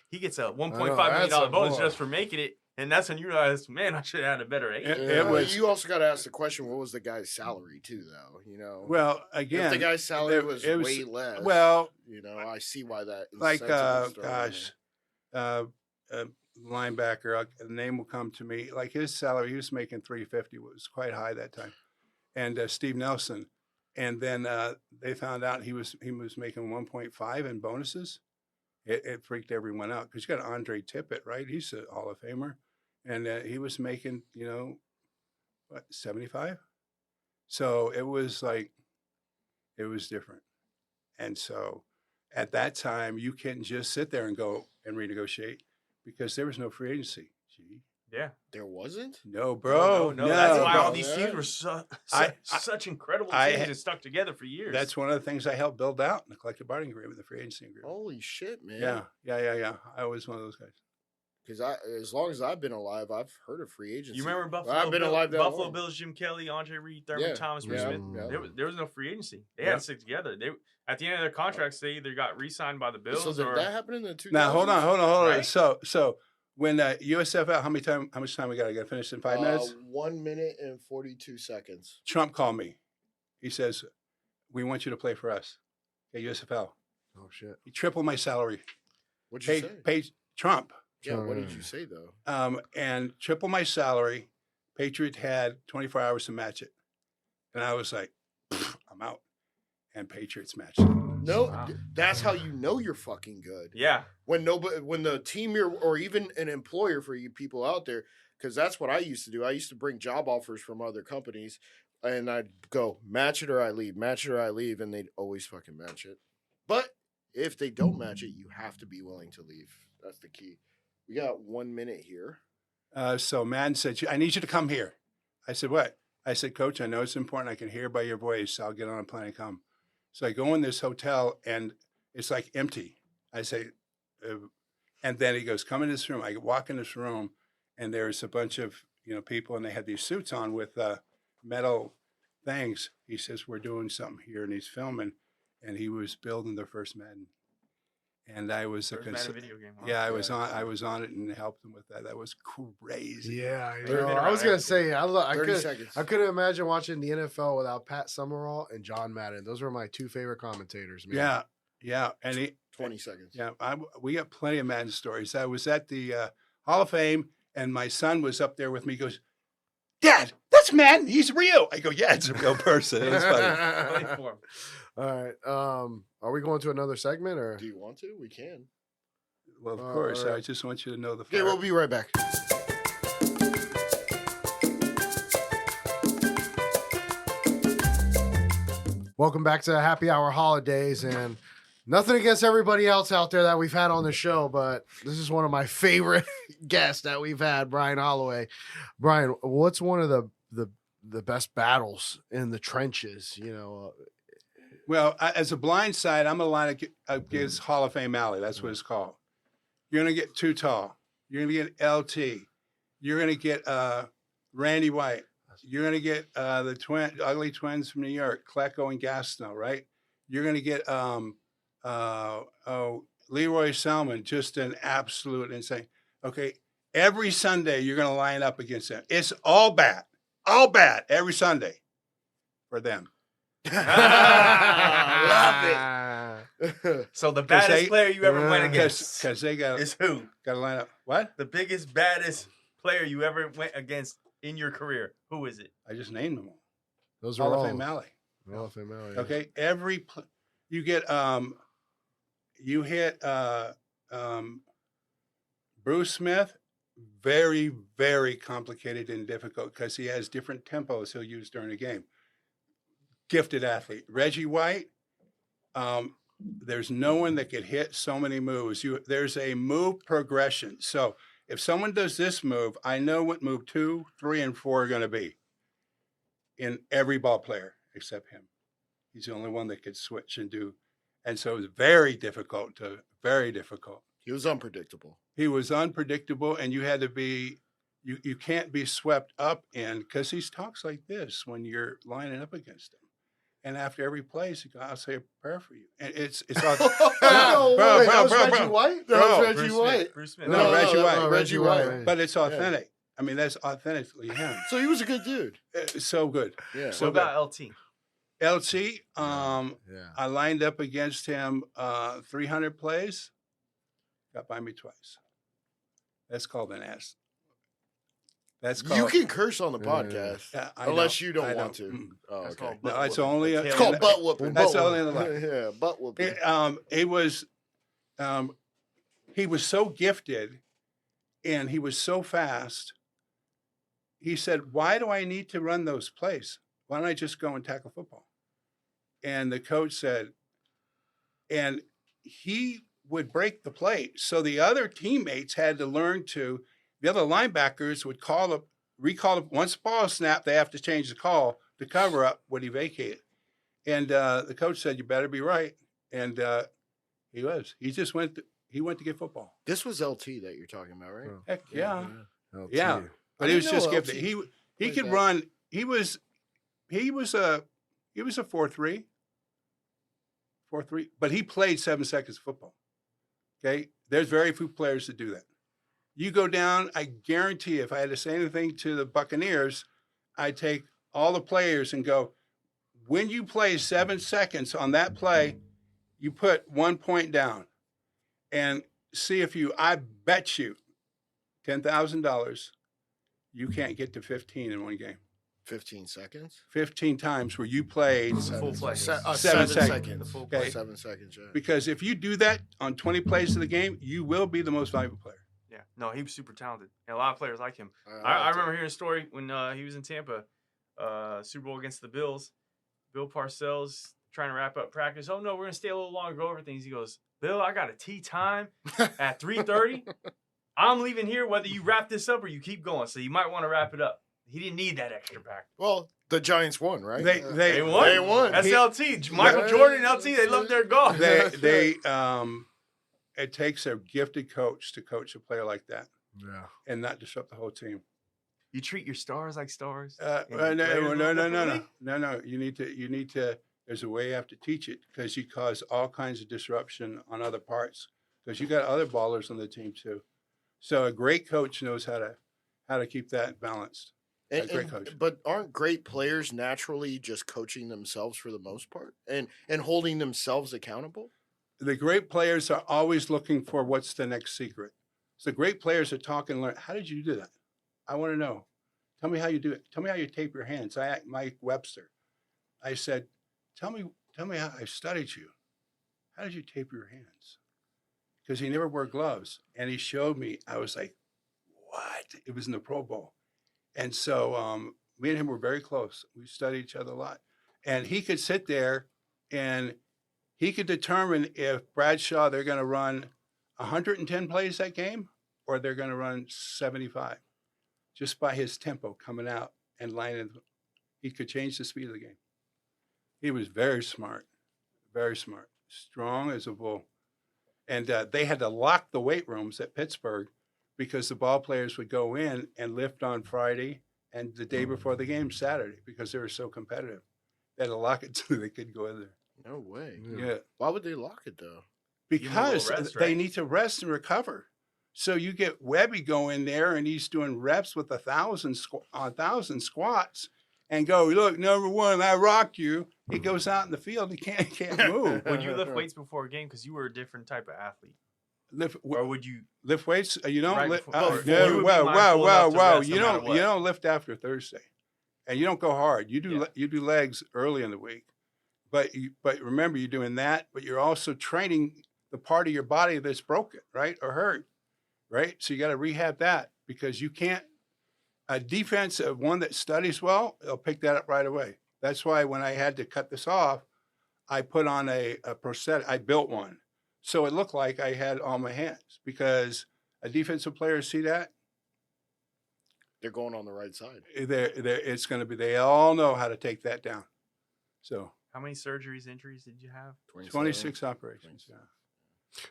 he gets a $1.5 million
that's a
bonus
boy.
just for making it. And that's when you realize, man, I should have had a better agent.
It
Yeah, well,
was-
you also got to ask the question: what was the guy's salary too? Though you know,
Well,
if
again,
the guy's salary
it
was
was-
way less,
well,
you know, I see why that.
like,
incentive is thrown in
gosh, linebacker, the name will come to me. Like his salary, he was making $350, was quite high that time. And Steve Nelson, and then they found out he was making 1.5 in bonuses. It freaked everyone out because you got Andre Tippett, right? He's a Hall of Famer, and he was making, you know, what, 75. So it was like, it was different. And so at that time, you couldn't just sit there and go and renegotiate because there was no free agency. Gee.
Yeah.
There wasn't?
No, bro.
No. That's why all
bro.
these teams were such incredible
I-
teams and stuck together for years.
That's one of the things I helped build out in the collective bargaining agreement, the free agency agreement.
Holy shit, man.
Yeah. I was one of those guys.
Because as long as I've been alive, I've heard of free agency.
You remember Buffalo?
I've been alive that
Buffalo
long.
Bills, Jim Kelly, Andre Reed, Thurman
Yeah,
Thomas,
yeah,
Bruce Smith.
yeah.
There was no free agency. They
Yeah.
had to stick together. They at the end of their contracts, they either got re-signed by the Bills
So did
or
that happen in the 2000s?
Now hold on.
Right?
So when USFL, how much time we got? I got to finish in 5 minutes.
1 minute and 42 seconds.
Trump called me. He says, "We want you to play for us at USFL."
Oh shit.
He tripled my salary.
What'd you say?
Paid Trump.
Yeah, what did you say, though?
And triple my salary. Patriot had 24 hours to match it. And I was like, I'm out. And Patriots matched it.
No,
Wow.
that's how you know you're fucking good.
yeah.
When the team you're, or even an employer for you people out there, because that's what I used to do. I used to bring job offers from other companies, and I'd go match it or I leave, match it or I leave, and they'd always fucking match it. But if they don't match it, you have to be willing to leave. That's the key. We got 1 minute here.
So Madden said, I need you to come here. I said, what? I said, Coach, I know it's important. I can hear by your voice. I'll get on a plane and come. So I go in this hotel, and it's like empty. I say, and then he goes, come in this room. I walk in this room, and there's a bunch of people, and they had these suits on with metal things. He says, we're doing something here, and he's filming, and he was building their first Madden. And I was
First Madden video game. Wow.
yeah, I was on it and helped him with that. That was crazy.
Yeah, I
They're
know.
been
I was
around
gonna say I
30 seconds.
couldn't imagine watching the NFL without Pat Summerall and John Madden. Those were my two favorite commentators. Man.
Yeah, and
20 seconds.
yeah, we got plenty of Madden stories. I was at the Hall of Fame, and my son was up there with me. He goes, Dad, that's Madden. He's real. I go, yeah, it's a real person. It was funny.
Funny for 'em.
All right. Are we going to another segment or?
Do you want to? We can.
Well, of course.
all right.
I just want you to know the
Okay,
fact.
we'll be right back.
Welcome back to Happy Hour Holidays, and nothing against everybody else out there that we've had on the show, but this is one of my favorite guests that we've had, Brian Holloway. Brian, what's one of the best battles in the trenches?
Well, as a blind side, I'm a line against Hall of Fame Alley. That's what it's called. You're going to get Too Tall. You're going to get LT. You're going to get Randy White. You're going to get the ugly twins from New York, Klecko and Gastineau, right? You're going to get Leroy Selman, just an absolute insane. Okay, every Sunday you're going to line up against them. It's all bad every Sunday for them.
Love it. So the baddest player you ever went against
Because they got
is who?
to line up. What?
The biggest, baddest player you ever went against in your career. Who is it?
I just named them all.
Those are
Hall
all
of Fame Alley.
Hall of Fame Alley.
Okay, you get you hit Bruce Smith, very, very complicated and difficult because he has different tempos he'll use during the game. Gifted athlete. Reggie White, there's no one that could hit so many moves. There's a move progression. So if someone does this move, I know what move 2, 3, and 4 are going to be in every ball player except him. He's the only one that could switch and do. And so it was very difficult.
He was unpredictable.
He was unpredictable, and you had to be, you can't be swept up in, because he talks like this when you're lining up against him. And after every play, he goes, I'll say a prayer for you. And it's all,
That was Reggie White? That was Reggie White.
Bruce Smith.
No, Reggie White.
Reggie White.
but it's authentic. I mean, that's authentically him.
So he was a good dude.
So good.
Yeah.
So
What about LT?
LT,
Yeah.
I lined up against him 300 plays, got by me twice. That's called an ass. That's called.
You can curse on the
Yeah.
podcast.
Yeah, I
unless
don't.
you don't
I
want to.
Mm.
Oh,
That's
okay.
called
No,
butt
it's
whooping.
only
The
a-
tail
It's called
end.
butt whooping.
That's
butt
only in the
whooping.
life.
Yeah, butt whooping.
He was so gifted, and he was so fast. He said, "Why do I need to run those plays? Why don't I just go and tackle football? And the coach said, and he would break the play. So the other teammates had to learn to, the other linebackers would recall it. Once the ball snapped, they have to change the call to cover up what he vacated. And the coach said, you better be right. And he was. He just went to get football.
This was LT that you're talking about, right?
Heck yeah.
LT.
Yeah. But
I
he was
didn't
just
know
gifted.
LT
He could
that.
run. He was a 4.3. 4.3, but he played 7 seconds of football. Okay, there's very few players that do that. You go down, I guarantee if I had to say anything to the Buccaneers, I'd take all the players and go, when you play 7 seconds on that play, you put 1 point down and see if I bet you $10,000, you can't get to 15 in one game.
15 seconds.
15 times where you played
Full play.
7
7
seconds.
seconds.
The full
Okay.
play.
7 seconds. Yeah.
Because if you do that on 20 plays of the game, you will be the most valuable player.
Yeah, no, he was super talented, and a lot of players like him. I
liked
remember
it.
hearing a story when he was in Tampa, Super Bowl against the Bills. Bill Parcells trying to wrap up practice. Oh no, we're gonna stay a little longer, go over things. He goes, Bill, I got a tea time at 3:30. I'm leaving here whether you wrap this up or you keep going. So you might want to wrap it up. He didn't need that extra practice.
Well, the Giants won, right?
They won.
They won.
That's LT. Michael Jordan and LT, they love their golf.
It takes a gifted coach to coach a player like that
Yeah.
and not disrupt the whole team.
You treat your stars like stars.
No.
and your players a little differently?
No. You need to. There's a way you have to teach it because you cause all kinds of disruption on other parts because you got other ballers on the team too. So a great coach knows how to keep that balanced. A great coach.
But aren't great players naturally just coaching themselves for the most part and holding themselves accountable?
The great players are always looking for what's the next secret. So great players are talking, learn, how did you do that? I want to know. Tell me how you do it. Tell me how you tape your hands. I asked Mike Webster. I said, tell me how I studied you. How did you tape your hands? Because he never wore gloves. And he showed me. I was like, what? It was in the Pro Bowl. And so me and him were very close. We studied each other a lot. And he could sit there and he could determine if Bradshaw, they're going to run 110 plays that game or they're going to run 75 just by his tempo coming out and lining. He could change the speed of the game. He was very smart, strong as a bull. And they had to lock the weight rooms at Pittsburgh because the ball players would go in and lift on Friday and the day before the game, Saturday, because they were so competitive. They had to lock it so they could go in there.
No way.
Yeah.
Why would they lock it though?
Because
rest,
they
right?
need to rest and recover. So you get Webby go in there and he's doing reps with 1,000 squats and go, look, number one, I rock you. He goes out in the field, he can't move.
Would you lift weights before a game because you were a different type of athlete,
Or
would you?
lift weights? You don't
Right
lift.
before-
No,
you would be
wow.
mindful enough to rest
You
no matter
don't.
what.
You don't lift after Thursday, and you don't go hard. You do.
Yeah.
You do legs early in the week, but remember you're doing that. But you're also training the part of your body that's broken, right, or hurt, right. So you got to rehab that because you can't. A defense, one that studies well, they'll pick that up right away. That's why when I had to cut this off, I put on a prosthetic. I built one. So it looked like I had all my hands because a defensive player see that,
They're going on the right side.
it's going to be, they all know how to take that down. So
How many surgeries, injuries did you have?
26 operations. Yeah.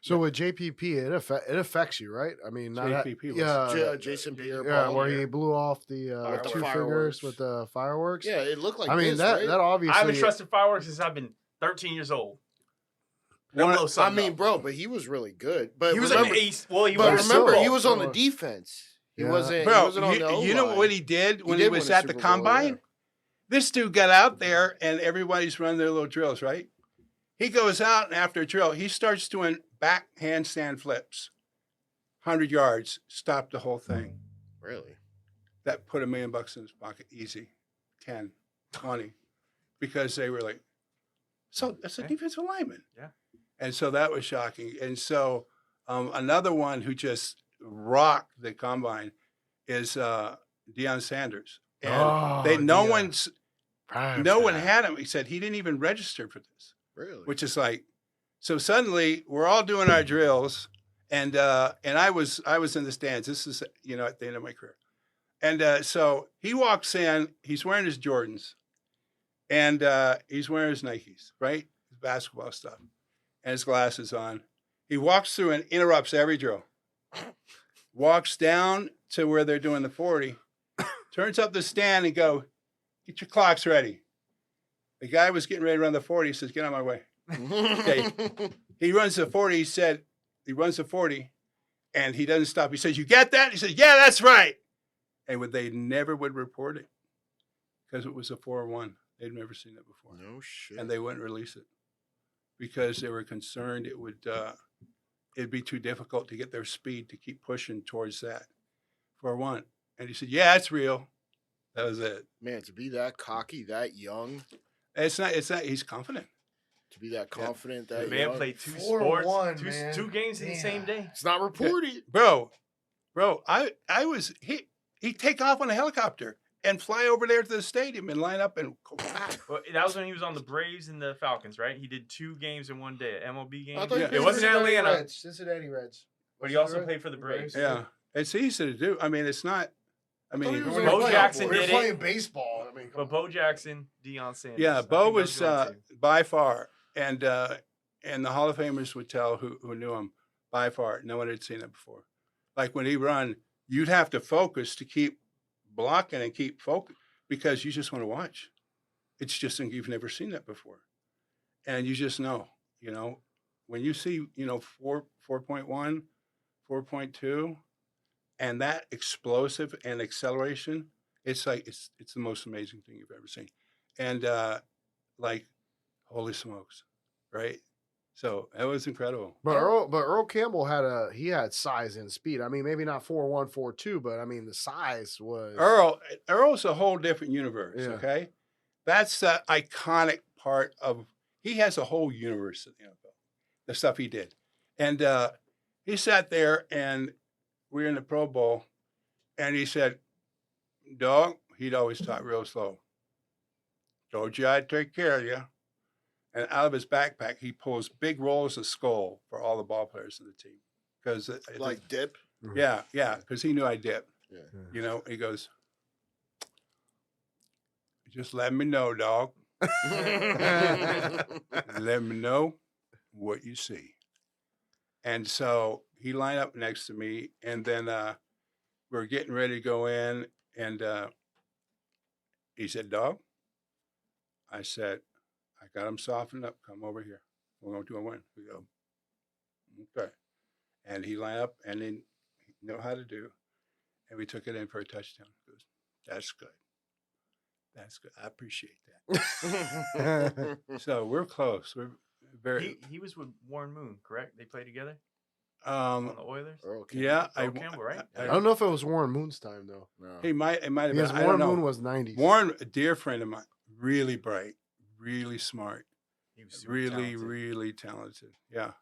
So with JPP, it affects you, right? I mean, not
JPP was-
Jason Pierre.
yeah,
Paul
where
here.
he blew off the
With the
two fingers
fireworks.
with the fireworks.
Yeah, it looked like.
I mean
this,
that
right?
that obviously.
I haven't trusted fireworks since I've been 13 years old. They'll blow
I
something
mean,
up.
bro, but he was really good. But
he was
remember,
an ace. Well, he
but
was.
remember,
so-
he was on the
so-
defense. He
Yeah.
wasn't.
Bro,
he wasn't on the
you know
O-line.
what he did when he
did
was
win a
at the
Super Bowl,
combine?
yeah.
This dude got out there and everybody's running their little drills, right? He goes out and after a drill, he starts doing back handstand flips. 100 yards, stopped the whole thing.
Really?
That put $1 million in his pocket, easy, 10, 20, because they were like, so that's a
Okay.
defensive lineman.
Yeah.
And so that was shocking. And so another one who just rocked the combine is Deion Sanders. And
Oh,
no
Deion.
one's No one had him. He said he didn't even register for this.
Really?
Which is like, so suddenly we're all doing our drills, and I was in the stands. This is, you know, at the end of my career. And so he walks in, he's wearing his Jordans, and he's wearing his Nikes, right? His basketball stuff, and his glasses on. He walks through and interrupts every drill. Walks down to where they're doing the 40, turns up the stand and go, "Get your clocks ready." The guy was getting ready to run the 40. He says, "Get out of my way." Okay. He runs the 40. He said, he runs the 40, and he doesn't stop. He says, "You get that?" He says, "Yeah, that's right." And they never would report it because it was a 4-1. They'd never seen it before.
No shit.
And they wouldn't release it because they were concerned it would it'd be too difficult to get their speed to keep pushing towards that 4-1. And he said, "Yeah, it's real." That was it.
Man, to be that cocky, that young,
It's not. He's confident.
to be that confident,
The
that
man
young.
played 2
4-1,
sports,
man.
two games in the same
Damn.
day.
It's not reported.
Bro, I was he'd take off on a helicopter and fly over there to the stadium and line up and go back.
Well, that was when he was on the Braves and the Falcons, right? He did 2 games in one day, MLB games.
I thought
Yeah.
you played
It wasn't
Cincinnati
Atlanta,
Reds. Cincinnati Reds.
but he also played for the Braves.
Yeah, it's easy to do. I mean, it's not. I mean,
We
Bo
were
Jackson
playing,
did
we were
it.
playing baseball. I mean,
But Bo Jackson, Deion Sanders.
yeah,
I
Bo
think
was
those were the 2.
by far, and the Hall of Famers would tell who knew him by far. No one had seen it before. Like when he run, you'd have to focus to keep blocking and keep focus because you just want to watch. It's just you've never seen that before, and you just know. You know, when you see 4.1, 4.2, and that explosive and acceleration, it's like it's the most amazing thing you've ever seen, and like holy smokes, right? So that was incredible.
But Earl Campbell had size and speed. I mean, maybe not 4-1, 4-2, but I mean the size was
Earl's a whole different universe.
Yeah.
Okay, that's the iconic part of. He has a whole universe in the NFL. The stuff he did, and he sat there and we were in the Pro Bowl, and he said, "Dog," he'd always talk real slow. "Told you I'd take care of you." And out of his backpack, he pulls big rolls of skull for all the ball players in the team. Because
Like dip.
yeah, because he knew I dip.
Yeah.
You know, he goes, "Just let me know, dog. Let me know what you see." And so he lined up next to me, and then we're getting ready to go in, and he said, "Dog." I said, "I got him softened up. Come over here. We're going to do a win." We go, "Okay." And he lined up, and then he knew how to do. And we took it in for a touchdown. He goes, "That's good. That's good. I appreciate that." So we're close. We're very.
He was with Warren Moon, correct? They played together
Um,
on the Oilers.
Earl Campbell.
yeah,
Earl Campbell, right?
I don't know if it was Warren Moon's time though.
No.
It might have
Because
been. I
Warren
don't know.
Moon was 90s.
Warren, a dear friend of mine, really bright, really smart,
He was super
really,
talented.
really talented. Yeah.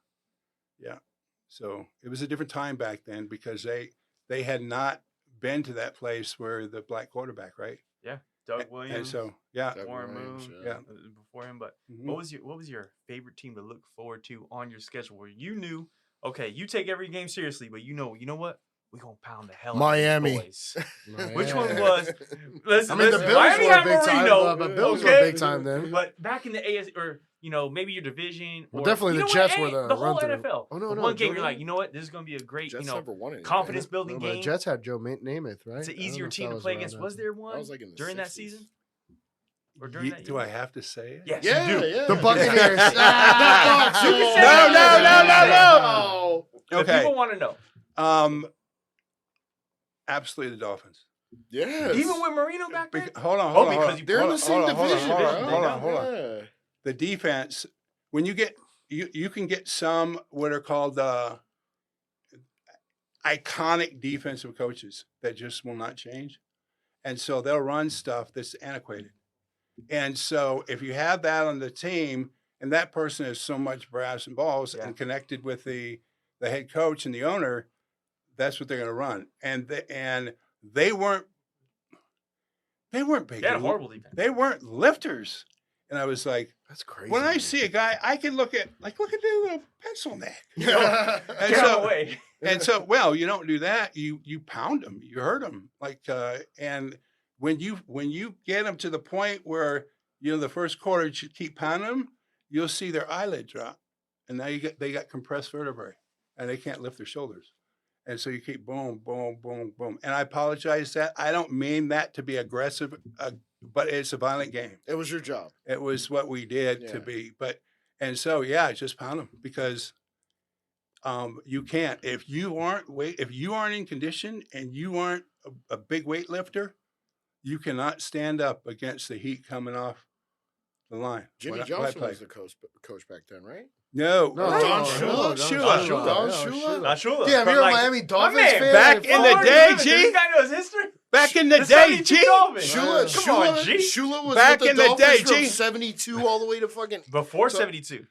So it was a different time back then because they had not been to that place where the black quarterback, right?
Doug Williams.
And so yeah.
Doug
Warren
Williams,
Moon,
yeah.
before him. But
Mhm.
what was your favorite team to look forward to on your schedule where you knew, okay, you take every game seriously, but you know what? We're gonna pound the hell
Miami.
out of these boys. Which one was? Listen,
I mean, the
listen,
Bills
Miami
were
had
big time,
Marino,
but Bills
okay?
were big time then.
But back in the AS, or maybe your division,
Well,
or,
definitely
you
the
know
Jets
what?
were the
whole
run-through.
NFL.
Oh, no,
The
no,
one game
Joe
you're like,
Namath.
you know what? This is gonna be a great,
Jets never won anything.
confidence building
No, but the
game.
Jets had Joe Namath, right?
It's an
I don't
easier
know if
team
that
to
was
play
around
against.
that
Was
time.
there one
was like in the
during that
60s.
season? Or during that
Do
year?
I have to say it?
Yes,
Yeah,
you do.
yeah.
The Buccaneers.
You can say
No,
it.
no.
The
Okay.
people want to know.
Absolutely the Dolphins.
Yes.
Even with Marino back there?
Hold on.
because you-
They're in the same division.
Hold
bro.
on.
Yeah.
The defense, when you get, you can get some what are called iconic defensive coaches that just will not change. And so they'll run stuff that's antiquated. And so if you have that on the team and that person has so much brass and balls
Yeah.
and connected with the head coach and the owner, that's what they're going to run. And they They weren't big.
They had a horrible defense.
They weren't lifters. And I was like,
That's crazy.
when I see a guy, I can look at the little pencil neck. You know? and
Get
so,
away.
well, you don't do that. You pound them. You hurt them. And when you get them to the point where the first quarter you should keep pounding them, you'll see their eyelid drop, and now they got compressed vertebrae, and they can't lift their shoulders. And so you keep boom, boom, boom, boom. And I apologize that I don't mean that to be aggressive, but it's a violent game.
It was your job.
It was what we did to be. And so just pound them because you can't if you aren't in condition and you aren't a big weight lifter, you cannot stand up against the heat coming off the line.
Jimmy Johnson was the coach back then, right?
No,
Don Shula.
Shula.
Not Shula.
Yeah, you're a Miami Dolphins fan.
Back in the day, G.
This guy knows history.
Back in the day, G.
Shula was
back
with the
in the
Dolphins
day,
from
G.
72 all the way to fucking
Before 72.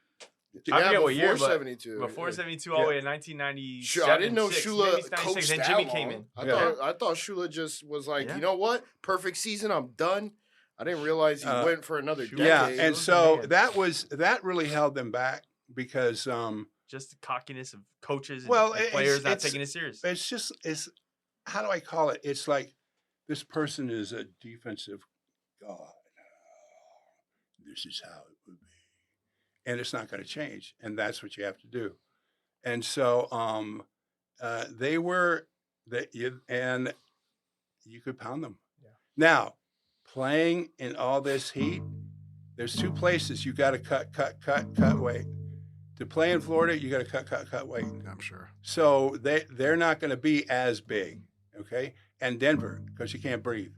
I forget what year, but
72.
before 72 all the way to 1997.
I didn't know
6,
Shula
maybe 96,
coached
and
that
Jimmy
long.
came in.
I thought Shula just was like, you know what? Perfect season. I'm done. I didn't realize he went for another decade.
Yeah, and so that really held them back because
just the cockiness of coaches and players not taking it serious.
It's how do I call it? It's like this person is a defensive god. This is how it would be. And it's not going to change. And that's what you have to do. And so and you could pound them. Yeah. Now, playing in all this heat, there's two places you got to cut weight. To play in Florida, you got to cut weight.
I'm sure.
So they're not going to be as big, okay? And Denver, because you can't breathe.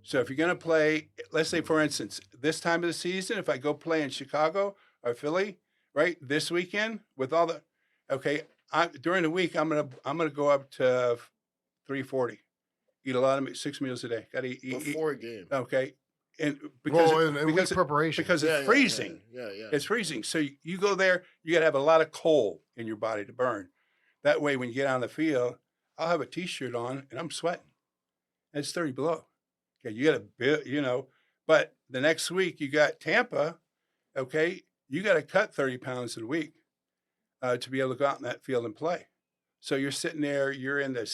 So if you're going to play, let's say, for instance, this time of the season, if I go play in Chicago or Philly, right, this weekend with all the, during the week, I'm gonna go up to 340, eat a lot of 6 meals a day. Got to eat
before a game.
Okay, and because
preparation,
because it's freezing.
Yeah.
It's freezing. So you go there, you got to have a lot of coal in your body to burn. That way, when you get on the field, I'll have a T-shirt on and I'm sweating. And it's 30 below. Okay, you got to build, But the next week you got Tampa. Okay, you got to cut 30 pounds in a week to be able to go out in that field and play. So you're sitting there, you're in the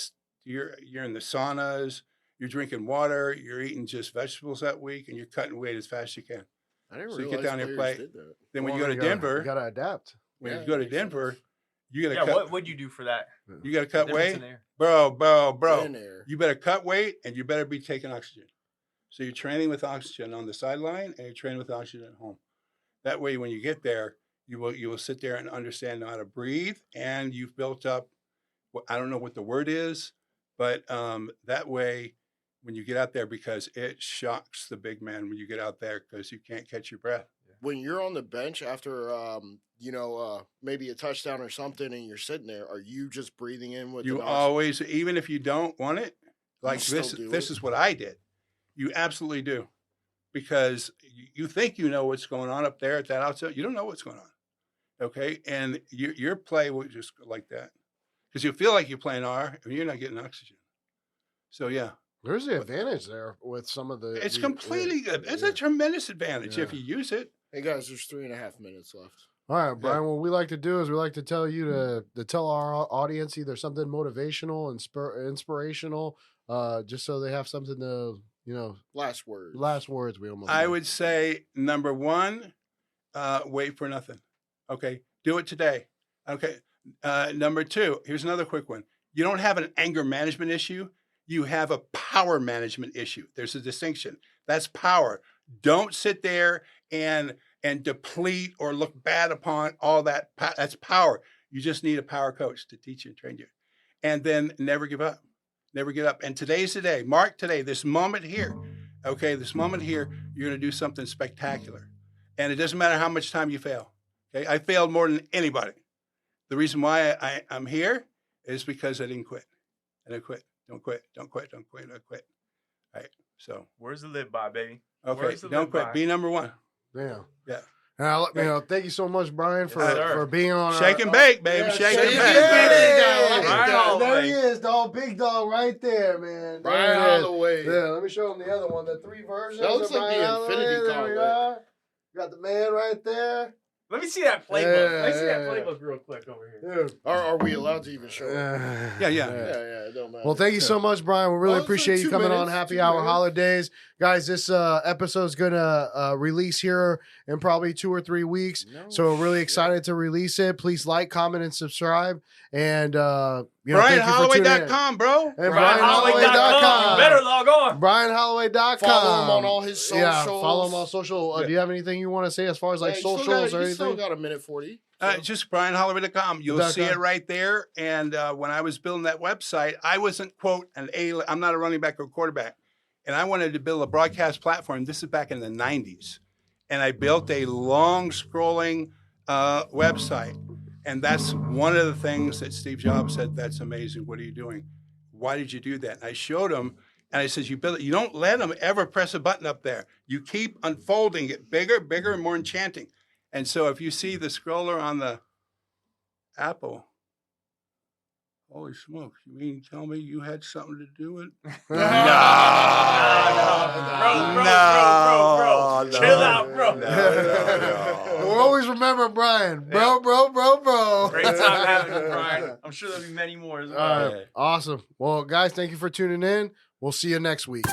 saunas, you're drinking water, you're eating just vegetables that week, and you're cutting weight as fast as you can.
I didn't
so
realize
you get down there and play.
did that.
Then when you go to Denver,
you got to adapt.
When you go to Denver, you got to cut.
What would you do for that?
You got to cut weight, bro.
There.
You better cut weight, and you better be taking oxygen. So you're training with oxygen on the sideline, and you're training with oxygen at home. That way, when you get there, you will sit there and understand how to breathe, and you've built up. I don't know what the word is, but that way, when you get out there, because it shocks the big man when you get out there because you can't catch your breath.
When you're on the bench after, maybe a touchdown or something, and you're sitting there, are you just breathing in with
you always, even if you don't want it, like this is what I did. You absolutely do. Because you think you know what's going on up there at that outside. You don't know what's going on, okay? And your play will just go like that. Because you feel like you're playing R, and you're not getting oxygen. So, yeah.
There's the advantage there with some of the...
It's completely good. It's a tremendous advantage if you use it.
Hey, guys, there's 3.5 minutes left.
All right, Brian, what we like to do is we like to tell you to tell our audience either something motivational and inspirational, just so they have something to...
last words.
I would say number one, wait for nothing. Okay, do it today. Okay, number two, here's another quick one. You don't have an anger management issue. You have a power management issue. There's a distinction. That's power. Don't sit there and deplete or look bad upon all that. That's power. You just need a power coach to teach you and train you. And then never give up. Never get up. And today's the day. Mark today, this moment here. Okay, this moment here, you're going to do something spectacular. And it doesn't matter how much time you fail. Okay, I failed more than anybody. The reason why I'm here is because I didn't quit. I didn't quit. Don't quit. Don't quit. Don't quit. Don't quit. All right. So
where's the live by, baby?
Okay. Don't quit. Be number one.
Yeah.
Yeah.
Thank you so much, Brian,
sir.
for being on.
Shake and bake, baby. Shake and
shake
bake.
and bake.
Brian
There
Holloway.
he is, dog. Big dog right there, man.
Brian
There it is.
Holloway.
Yeah, let me show him the other one. The 3 versions.
That looks
of
like the
Brian
Infinity
Holloway. There we
Gauntlet.
are. Got the man right there.
Let me see that playbook. Let me see that
Yeah.
playbook real quick over here.
Dude.
Are we allowed to even show it?
Yeah.
Yeah, it don't matter.
Well, thank you so much, Brian. We really
Well, it's like
appreciate you
2
coming on
minutes,
Happy
2
Hour
minutes.
Holidays. Guys, this episode's going to release here in probably 2 or 3 weeks.
No
So we're really
shit.
excited to release it. Please like, comment, and subscribe. And, thank you for tuning in.
BrianHolloway.com, bro.
And
BrianHolloway.com. You better log on.
BrianHolloway.com.
Follow him on all his socials.
Yeah, follow him on social.
Yeah.
Do you have anything you want to say as far as like
Yeah, you still
socials
got-
or
you still
anything?
got a minute 40.
Just BrianHolloway.com. You'll
.com.
see it right there. And when I was building that website, I wasn't, quote, I'm not a running back or quarterback. And I wanted to build a broadcast platform. This is back in the 90s. And I built a long scrolling website. And that's one of the things that Steve Jobs said, that's amazing. What are you doing? Why did you do that? And I showed him. And I said, you build it. You don't let them ever press a button up there. You keep unfolding it bigger, and more enchanting. And so if you see the scroller on the Apple, holy smokes, you mean tell me you had something to do with it?
Bro. Chill out, bro.
We'll always remember Brian. Bro.
Great time having you, Brian. I'm sure there'll be many more as well.
All right. Awesome. Well, guys, thank you for tuning in. We'll see you next week.